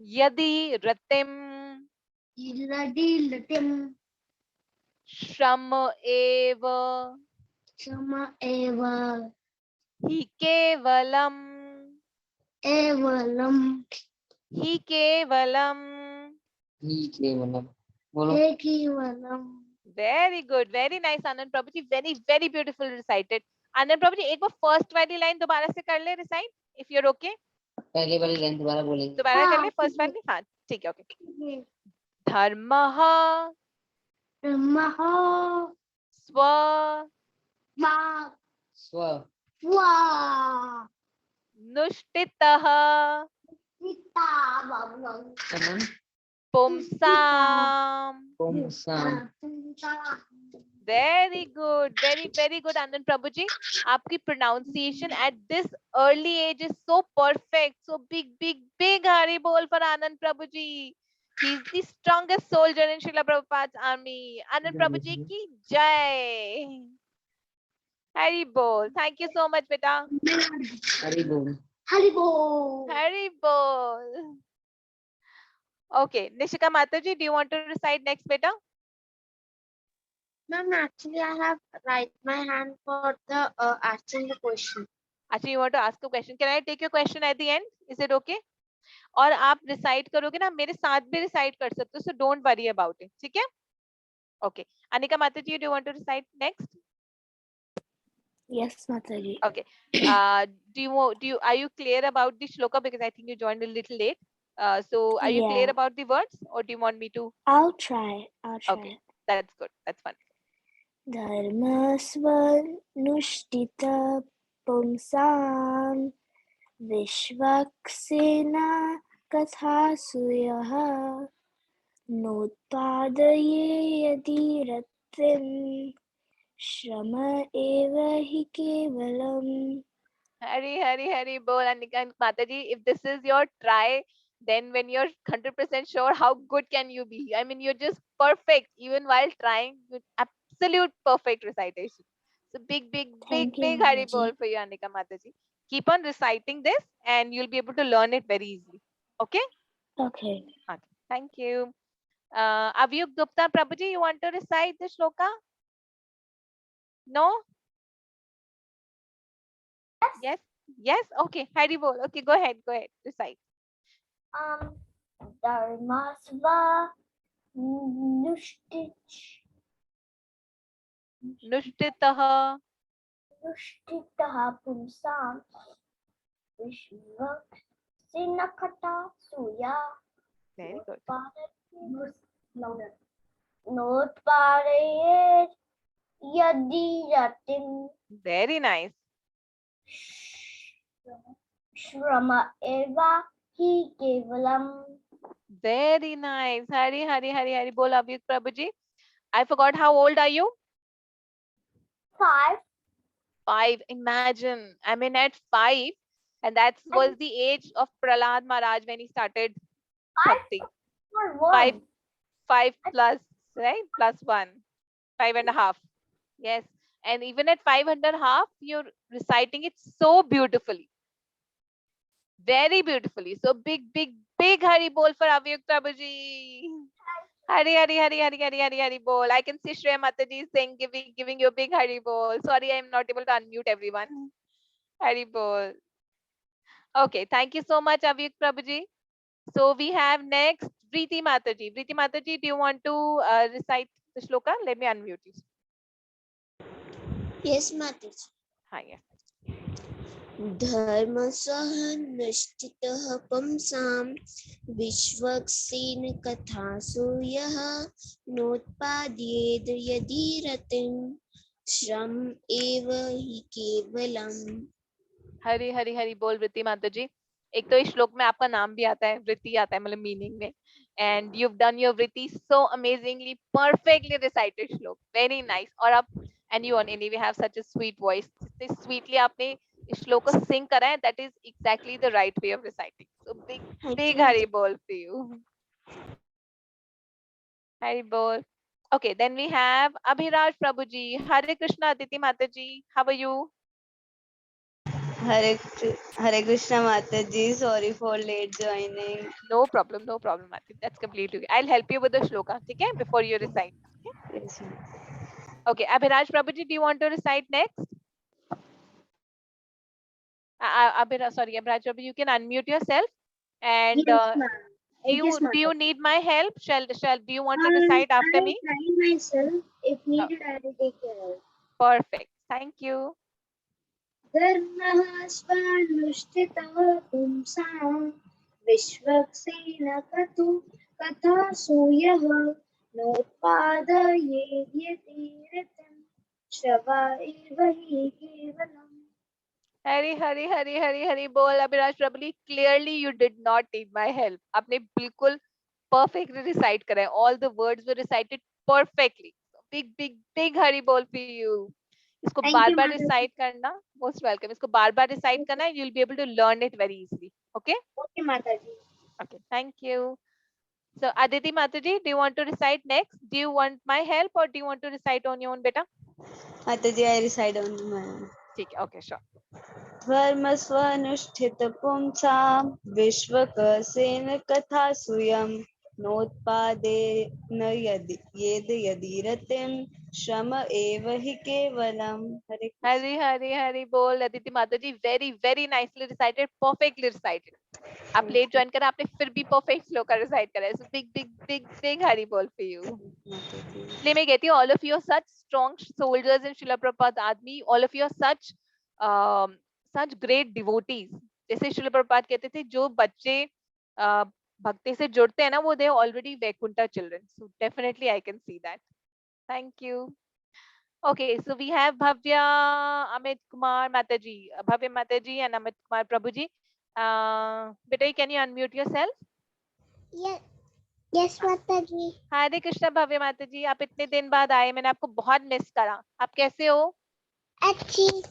यदि रतिम लटिम श्रम एव सम एव हि केवलम एवलम हि केवलम. ही केवलम. बोलो. केवलम. Very good, very nice Anand Prabhuji, very very beautiful recited. Anand Prabhuji एक बार first वाली line दोबारा से कर ले recite if you're okay. पहले वाली लाइन दोबारा बोलेंगे. दोबारा कर हाँ, ले first ठीक है। वाली. हाँ ठीक है, okay. धर्मः महो स्व मा स्व. वा नुष्टितः सीता बाबा समन. पुंसाम. पुंसाम. Very good, very very good Anand Prabhuji. आपकी pronunciation at this early age is so perfect. So big big big Hari Bol for Anand Prabhuji. He is the strongest soldier in Srila Prabhupada's army. Anand Prabhuji ki jai. Hari Bol. Thank you so much beta. Hari बोल. हरिबो Hari Bol. Okay, Nishika Mataji, do you want to recite next beta? Ma'am, actually I have raised my hand for the asking the question. Actually, you want to ask a question. Can I take your question at the end? Is it okay? और आप recite करोगे ना, मेरे साथ भी recite कर सकते हो, so don't worry about it. ठीक है? Okay. Anika Mataji, do you want to recite next? Yes, Mataji. Okay. Are you clear about the shloka, because I think you joined a little late. So are you clear Yeah. about the words, or do you want me to? I'll try. Okay, that's good. That's fun. धर्मस्वनुष्ठित पुंसां विश्वक्सेना कथासूयः नोत्पादये यदि रतिं श्रम एव हि केवलम्. Hari bol. Anika Mataji, if this is your try, then when you're 100% sure, how good can you be? I mean, you're just perfect even while trying. With absolute perfect recitation. So big Thank you, big Hari Mataji. bol for you, Anika Mataji. Keep on reciting this and you'll be able to learn it very easily. Okay? Okay. Thank you. Avyuk Gupta Prabhuji, you want to recite the shloka? No? Yes? Yes? Okay. Hari bol. Okay, go ahead. Recite. Dharmasva Nushtitah nuштitः पुंसां विश्वक्सेनकथा सूया Very good. नोत्पादयेत् यदि रतिं Very nice. श्रम एव हि केवलम्. Very nice. Hari bol Avyuk Prabhuji. I forgot, how old are you? 5. 5. Imagine. I mean, at 5, and that was the age of Prahlad Maharaj when he started bhakti. or 1. 5 plus, right? Plus 1. 5.5. Yes. And even at 5.5, you're reciting it so beautifully. Very beautifully. So big Hari bol for Avyuk Prabhuji. Hari bol. I can see Shreya Mataji saying, giving you a big Hari bol. Sorry, I'm not able to unmute everyone. Hari bol. Okay, thank you so much, Avyuk Prabhuji. So we have next Preeti Mataji. Preeti Mataji, do you want to recite the shloka? Let me unmute you. Yes, Mataji. Hi, yes. धर्मसहनष्टितः पुंसां Vishwaksen कथासु यः नोत्पाद्येत् यदि रतिं श्रम एव हि केवलम्. हरि बोल वृत्ति माता जी. एक तो इस श्लोक में आपका नाम भी आता है, वृत्ति आता है, मतलब मीनिंग में. And you've done your वृत्ति so amazingly, perfectly recited श्लोक. Very nice. और आप and you anyway have such a sweet voice. जितने sweetly आपने इस श्लोक को sing करा है, that is exactly the right way of reciting. So big Hari Bol for you. Hari Bol. Okay, then we have Abhiraj Prabhuji. Hare Krishna Aditi Mataji. How are you? Hare Krishna Mataji, sorry for late joining. No problem, Aditi. That's completely okay. I'll help you with the shloka, okay? Before you recite. Yes, ma'am. Okay, Abhiraj Prabhuji, do you want to recite next? Abhiraj Prabhuji, you can unmute yourself. And do you need my help? Do you want to recite after me? trying myself. If needed, I will take care of it. Perfect. Thank you. धर्मः स्वानुष्ठितः पुंसां विश्वक्सेनकतु कथासु यः नोत्पादयेद्यतीरतं श्रवा एव हि केवलम्. Hari Bol. Abhiraj Prabhuji, clearly you did not need my help. आपने बिल्कुल perfectly recite करा है. All the words were recited perfectly. Big Hari Bol for you. इसको बार-बार recite करना. Most welcome. इसको बार-बार recite करना. You'll be able to learn it very easily. Okay? Okay, Mataji. Okay. Thank you. So Aditi Mataji, do you want to recite next? Do you want my help or do you want to recite on your own, beta? Mataji, I recite on my own. ठीक है. Okay, sure. धर्म स्वनुष्ठित पुंसां विश्वकसेन कथा सुयं नोत्पादे न यदि श्रम एव हि केवलम. Hari Bol. Aditi Mataji, very nicely recited, perfectly recited. आप late join करा, आपने फिर भी perfect श्लोका recite करा है. So big Hari Bol for you. इसलिए मैं कहती हूँ, all of you are such strong soldiers in Srila Prabhupada Admi. All of you are such great devotees. जैसे Srila Prabhupada कहते थे, जो बच्चे भक्ति से जुड़ते हैं ना, वो they are already Vaikuntha children. So definitely I can see that. Thank you. Okay, so we have Bhavya, Amit Kumar Mataji, Bhavya Mataji and Amit Kumar Prabhuji. Beta, can you unmute yourself? Yes, Mataji. Hare Krishna Bhavya Mataji, आप इतने दिन बाद आए, मैंने आपको बहुत miss करा. आप कैसे हो? अच्छी.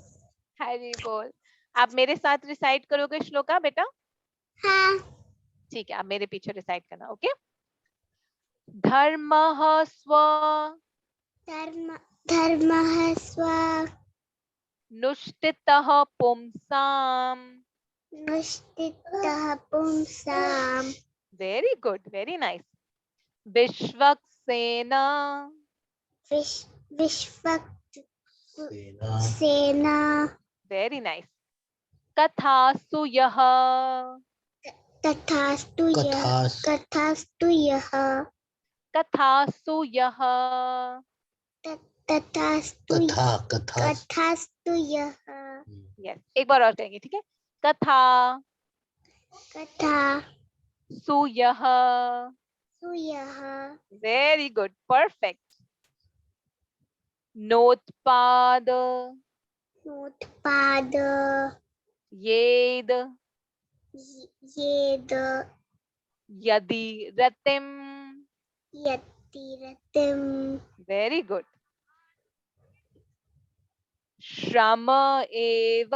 हरि बोल. आप मेरे साथ रिसाइट करोगे श्लोका बेटा? हाँ. ठीक है, आप मेरे पीछे रिसाइट करना. ओके? धर्मः स्व नुष्ठितः पुंसां. Very good, very nice. Vishwaksena. Sena. Very nice. Kathasu yaha. Kathastu yaha. Yes, एक बार और कहेंगे, ठीक है? कथा सुयः. Very good, perfect. नोत्पाद येद यदि रतिम. Very good. श्रम एव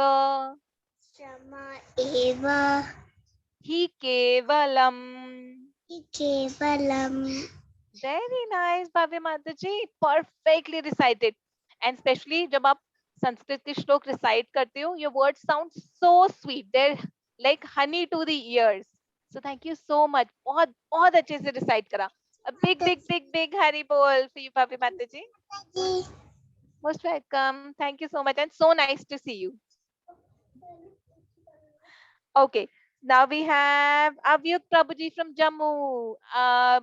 हि केवलम. Very nice, Bhavya Mataji. Perfectly recited. And especially जब आप संस्कृत के श्लोक recite करते हो, your words sound so sweet. They're like honey to the ears. So thank you so much. बहुत अच्छे से recite करा. A big Hari Bol for you, Bhavya Mataji. Most welcome. Thank you so much, and so nice to see you. Okay. Now we have Avyuk Prabhuji from Jammu.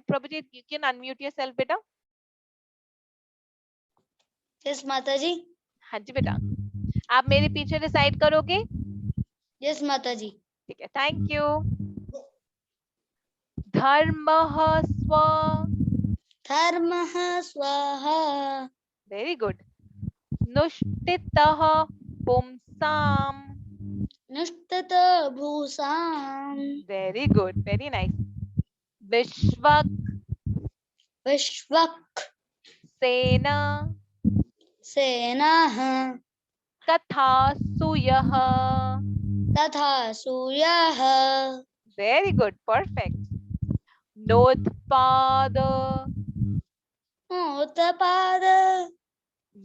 Prabhuji, you can unmute yourself, beta. Yes, Mataji. हाँ जी बेटा. आप मेरे पीछे recite करोगे? Yes, Mataji. ठीक है. Thank you. धर्मः स्वाहा. Very good. नुष्ठितः पुंसां. नुष्ठितः भूसां. Very good. Very nice. Vishwaksen सेनाः तथा सूयः. तथा सूयः Very good, perfect. नोत्पाद उत्पाद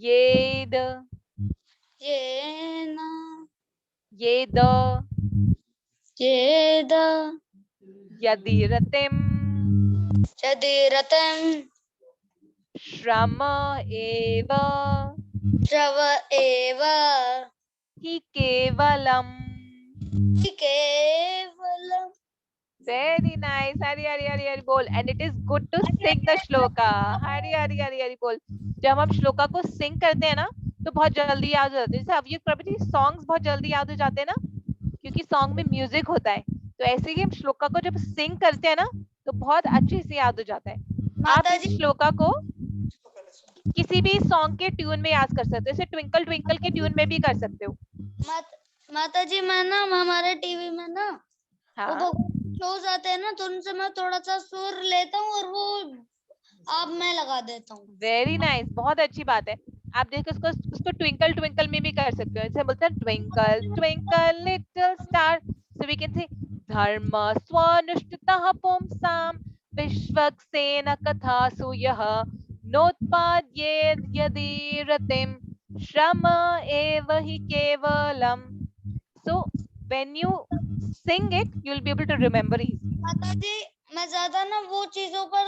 येद येन येद चेद यदिरतिम चदिरतं श्रम एव द्रव एव हि केवलम. हि केवलम्. Very nice. Hari Hari Hari Hari बोल. And it is good to sing the shloka. Hari Hari Hari Hari बोल. जब हम श्लोका को सिंग करते हैं ना तो बहुत जल्दी याद हो जाते हैं. जैसे अवयव प्रभु सॉन्ग्स बहुत जल्दी याद हो जाते हैं ना क्योंकि सॉन्ग में म्यूजिक होता है. तो ऐसे ही हम श्लोका को जब सिंग करते हैं ना तो बहुत अच्छे से याद हो जाता है. आप माता इस जी श्लोका को किसी भी सॉन्ग के ट्यून में याद कर सकते हो. जैसे ट्विंकल ट्विंकल के ट्यून में भी कर सकते हो. माता जी मैं ना हमारे टीवी में ना वो हाँ शोज आते हैं ना तो उनसे मैं थोड़ा सा सुर लेता हूँ और वो आप मैं लगा देता हूँ. Very nice. बहुत अच्छी बात है. आप देखो उसको ट्विंकल ट्विंकल में भी कर सकते हो. जैसे बोलते हैं twinkle twinkle little star. So we can say धर्म स्वनुष्ठितः पुंसां विश्वक्सेन कथासु यः नोत्पाद्येद यदि रतिम श्रम एव हि केवलम. So when you sing it, you'll be able to remember easily. माता जी मैं ज्यादा ना वो चीजों पर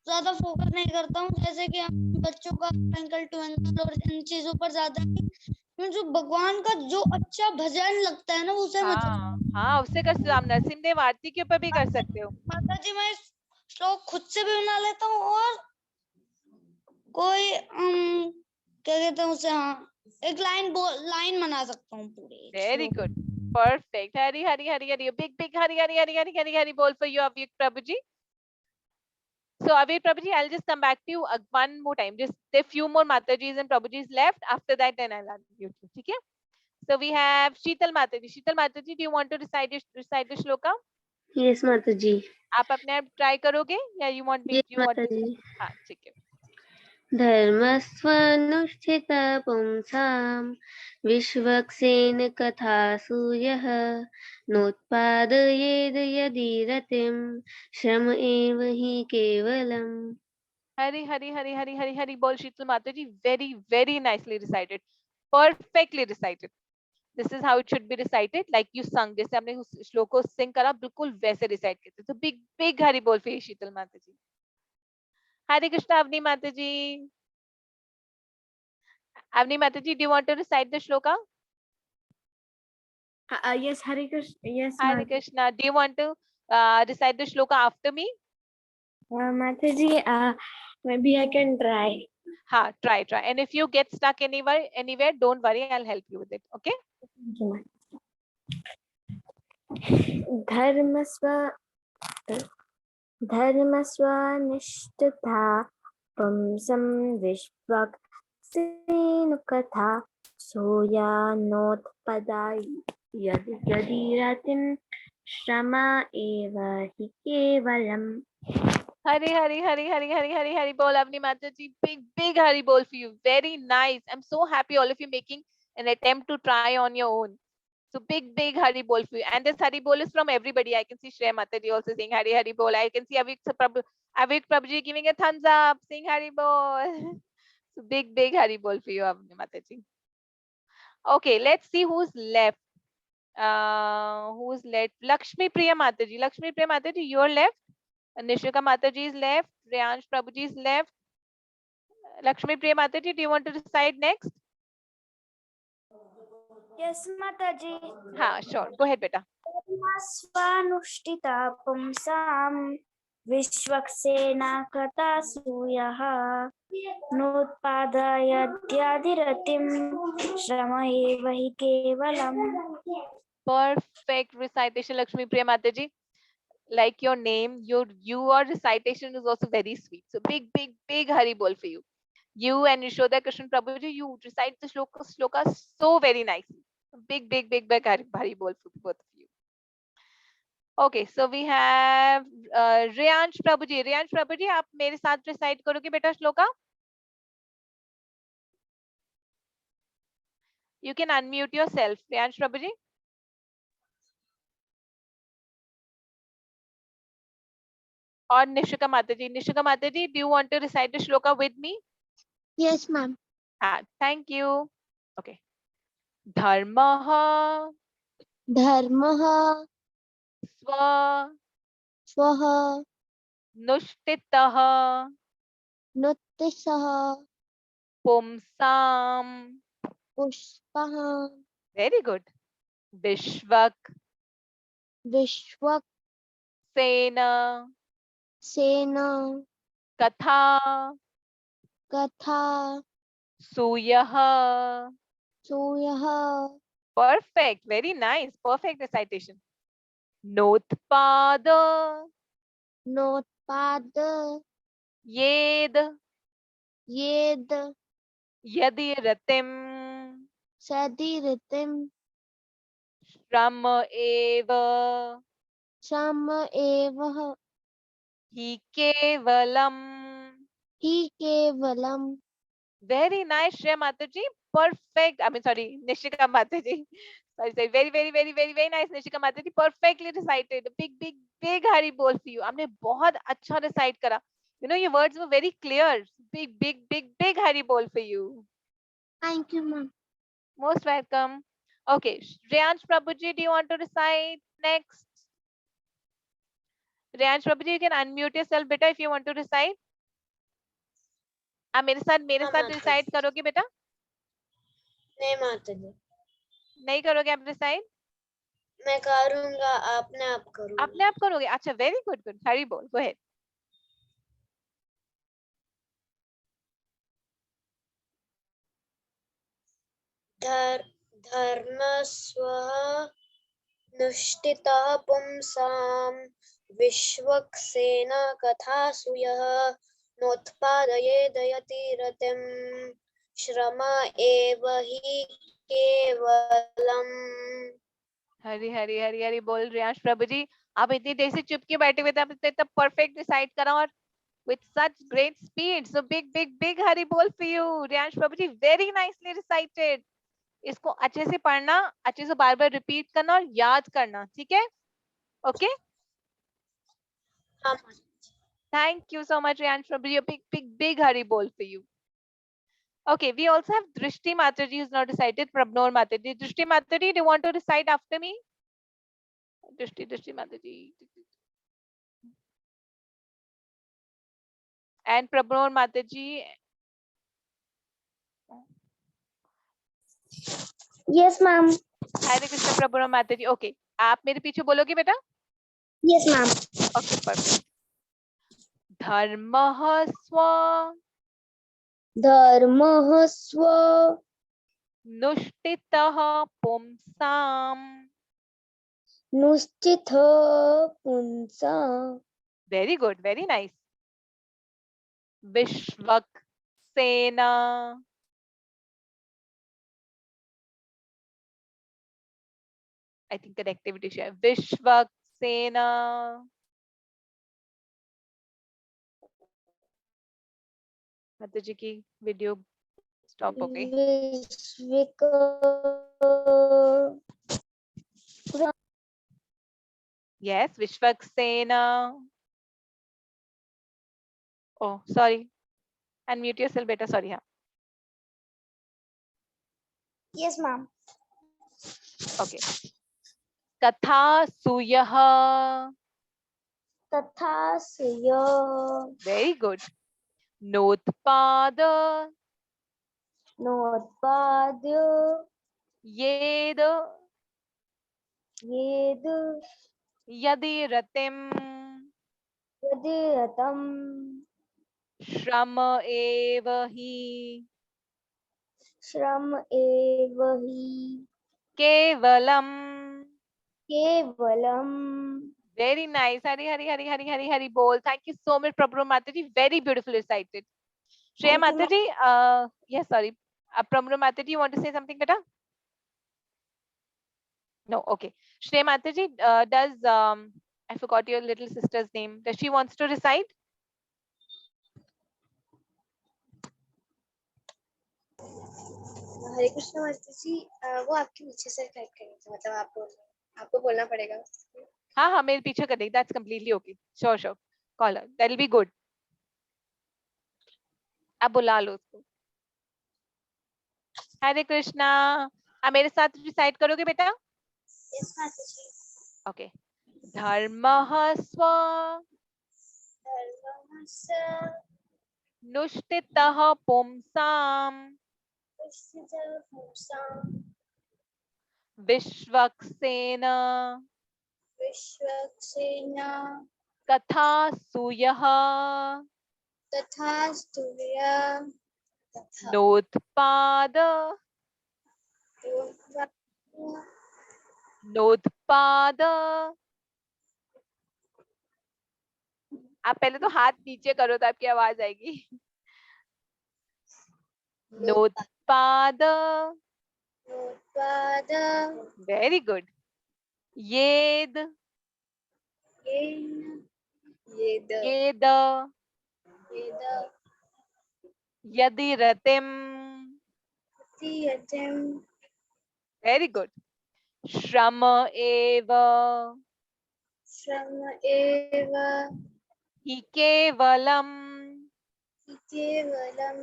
ज्यादा फोकस नहीं करता हूँ जैसे कि हम बच्चों का ट्विंकल ट्विंकल और इन चीजों पर ज्यादा नहीं. जो भगवान का जो अच्छा भजन लगता है ना उसे मैं हाँ उससे कर सकते हो. आप नरसिंहदेव आरती के ऊपर भी कर सकते हो. माता जी मैं श्लोक खुद से भी बना लेता हूँ और कोई क्या कहते हैं उसे हाँ एक लाइन बना सकता हूँ पूरी. Very good. Perfect. Hari Hari Hari Hari. Big Hari Hari Hari Hari Hari Hari bol for you, Avik Prabhuji. So Avik Prabhuji, I'll just come back to you one more time. Just there few more Matajis and Prabhujis left. After that, then I'll unmute you. Okay? So we have Sheetal Mataji. Sheetal Mataji, do you want to recite the shloka? Yes, Mataji. आप अपने आप try करोगे या you want me? Yes, You want? Mataji. हाँ ठीक है. धर्मस्वनुष्ठित पुंसां विश्वक्सेन कथासु यः नोत्पादयेद यदि रतिं श्रम एव हि केवलम्. Hari Hari Hari Hari Hari Hari bol Sheetal Mataji. Very nicely recited. Perfectly recited. This is how it should be recited, like you sung. जैसे आपने उस श्लोक को sing करा बिल्कुल वैसे recite करते. So big Hari bol for Sheetal Mataji. Hare Krishna Avni Mataji. Avni Mataji, do you want to recite the shloka? Yes, Hare Krishna. Yes, Hare Krishna. Do you want to recite the shloka after me? Mataji, maybe I can try. Ha, try. And if you get stuck anywhere, don't worry, I'll help you with it. Okay? धर्मस्वनिष्ठता पुंसं Vishwaksen कथा सोयानोत्पदाय यदि रतिं श्रम एव हि केवलम्. Hari Hari Hari Hari Hari Hari Hari bol Avni Mataji. Big Hari bol for you. Very nice. I'm so happy all of you making an attempt to try on your own. So big Hari bol for you. And this Hari bol is from everybody. I can see Shreya Mataji also saying Hari Hari bol. I can see Avik Prabhuji giving a thumbs up, saying Hari bol. So big Hari bol for you, Avni Mataji. Okay, let's see who's left. Who's left? Lakshmi Priya Mataji. Lakshmi Priya Mataji, you're left. Nishika Mataji is left. Riyansh Prabhuji is left. Lakshmi Priya Mataji, do you want to recite next? Yes, Mataji. Ha, sure. Go ahead, beta. Swanushthita pumsam vishvaksena katasuyah notpadayadhyadiratim shrama eva hi kevalam. Perfect recitation, Lakshmi Priya Mataji. Like your name, your recitation is also very sweet. So big Hari bol for you. You and Yashoda Krishnan Prabhuji, you recite the shloka so very nicely. Big Hari bol for both of you. Okay, so we have Riyansh Prabhuji. Riyansh Prabhuji, आप मेरे साथ recite करोगे बेटा shloka? You can unmute yourself. Priyansh Prabhuji. Or Nishika Mataji. Nishika Mataji, do you want to recite the shloka with me? Yes, ma'am. Thank you. Okay. Dharmaha Dharmah swa swah nuштитah nuttisah pumsam. pushpah Very good. Vishvak vishwak sena sena katha katha suyah. suyah Perfect. Very nice. Perfect recitation. Notpada notpad yed yed yadi ratim sadiritim shram eva sham evah hi kevalam. hi kevalam. Very nice, Shreya Mataji. Perfect. I mean, sorry, Nishika Mataji. Sorry. Very, very, very, very, very nice, Nishika Mataji. Perfectly recited. Big, big, big Hari bol for you. आपने बहुत अच्छा recite करा. You know, your words were very clear. Big, big, big, big Hari bol for you. Thank you, ma'am. Most welcome. Okay, Shreyansh Prabhuji, do you want to recite next? Shreyansh Prabhuji, you can unmute yourself, beta, if you want to recite. आप मेरे साथ recite करोगे बेटा? नहीं माता जी, नहीं करोगे आप recite? मैं करूंगा, अपने आप करूंगा. अपने आप करोगे? अच्छा, very good, good. हरी बोल, go ahead. धर्मस्वः नुष्टितः पुंसां विश्वक्सेना कथासु यः नोत्पादयेदयति रतिं श्रम एव हि केवलम्. हरी हरी हरी हरी बोल रियांश प्रभु जी. आप इतनी देर से चुप के बैठे हुए थे, आपने इतना परफेक्ट रिसाइट करा और with such great speed. So big big big hari bol for you, Riyansh प्रभु जी. Very nicely recited. इसको अच्छे से पढ़ना, अच्छे से बार बार रिपीट करना और याद करना, ठीक है? Okay, thank you so much Riyansh प्रभु ji. Big big big hari bol for you. Okay, we also have Drishti Mataji who's not recited. Prabnor Mataji. Drishti Mataji, do you want to recite after me? Drishti Mataji. And Prabnor Mataji. Yes, ma'am. Hare Krishna Prabnor Mataji. Okay, आप मेरे पीछे बोलोगे बेटा? Yes, ma'am. Okay, perfect. Dharmah swa Dharmah swa nuштitah pumsam. nushchitha punsa Very good, very nice. Vishvak sena I think connectivity share. Vishvak sena माताजी की video stop हो गई. Vishvika Yes, Vishvak sena. Oh, sorry. Unmute yourself, beta. Sorry. हाँ. Yes, ma'am. Okay. Katha suyah. Tatha suya Very good. Notpada notpadya yed yed yadi ratim yadiratam shram eva hi shram evahi kevalam. kevalam. Very nice. Hari bol. Thank you so much, Prabhu Mataji. Very beautiful recited. Shreya Thank you, Mataji, yes, sorry. Prabhu Mataji, you want to say something, beta? No, okay. Shreya Mataji, I forgot your little sister's name. Does she wants to recite? हरे कृष्ण माता जी वो आपके पीछे से type करेंगे मतलब आप बोल रहे हैं आपको बोलना पड़ेगा हाँ हाँ मेरे पीछे कर देगी, that's completely okay. Sure sure. Call her. That'll be good. अब बुला लो उसको. हरे कृष्णा. अब मेरे साथ रिसाइट करोगे बेटा? यस माता जी ओके. धर्मः स्व धर्मस्य नुष्ठितः पुंसां पुष्टितः पुंसां विश्वक्सेन विश्वक्सेन कथा सूयः तथा स्तुर्य तथा नोत्पाद नोत्पाद. आप पहले तो हाथ नीचे करो तो आपकी आवाज आएगी. नोत्पाद. नोत्पाद वेरी गुड. येद येन येद येद येद यदि रतिम. यतिं वेरी गुड. श्रम एव श्रम एव हि केवलम. केवलम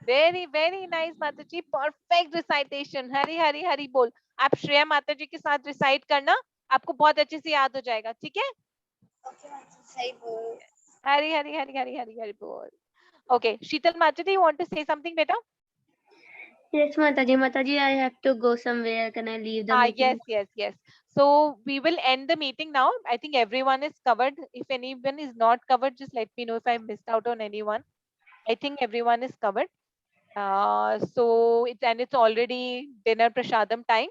वेरी वेरी नाइस माता जी, परफेक्ट रिसाइटेशन. हरी हरी हरी बोल. आप श्रेया माता जी के साथ रिसाइट करना, आपको बहुत अच्छे से याद हो जाएगा. ठीक है. ओके माता जी सही बोल हरी हरी हरी हरी हरी हरी बोल. Okay Sheetal mata ji, you want to say something बेटा? Yes, Mataji, I have to go somewhere. Can I leave the Yes, meeting? yes, yes. So we will end the meeting now. I think everyone is covered. If anyone is not covered, just let me know if I missed out on anyone. I think everyone is covered. So it's already dinner prasadam time.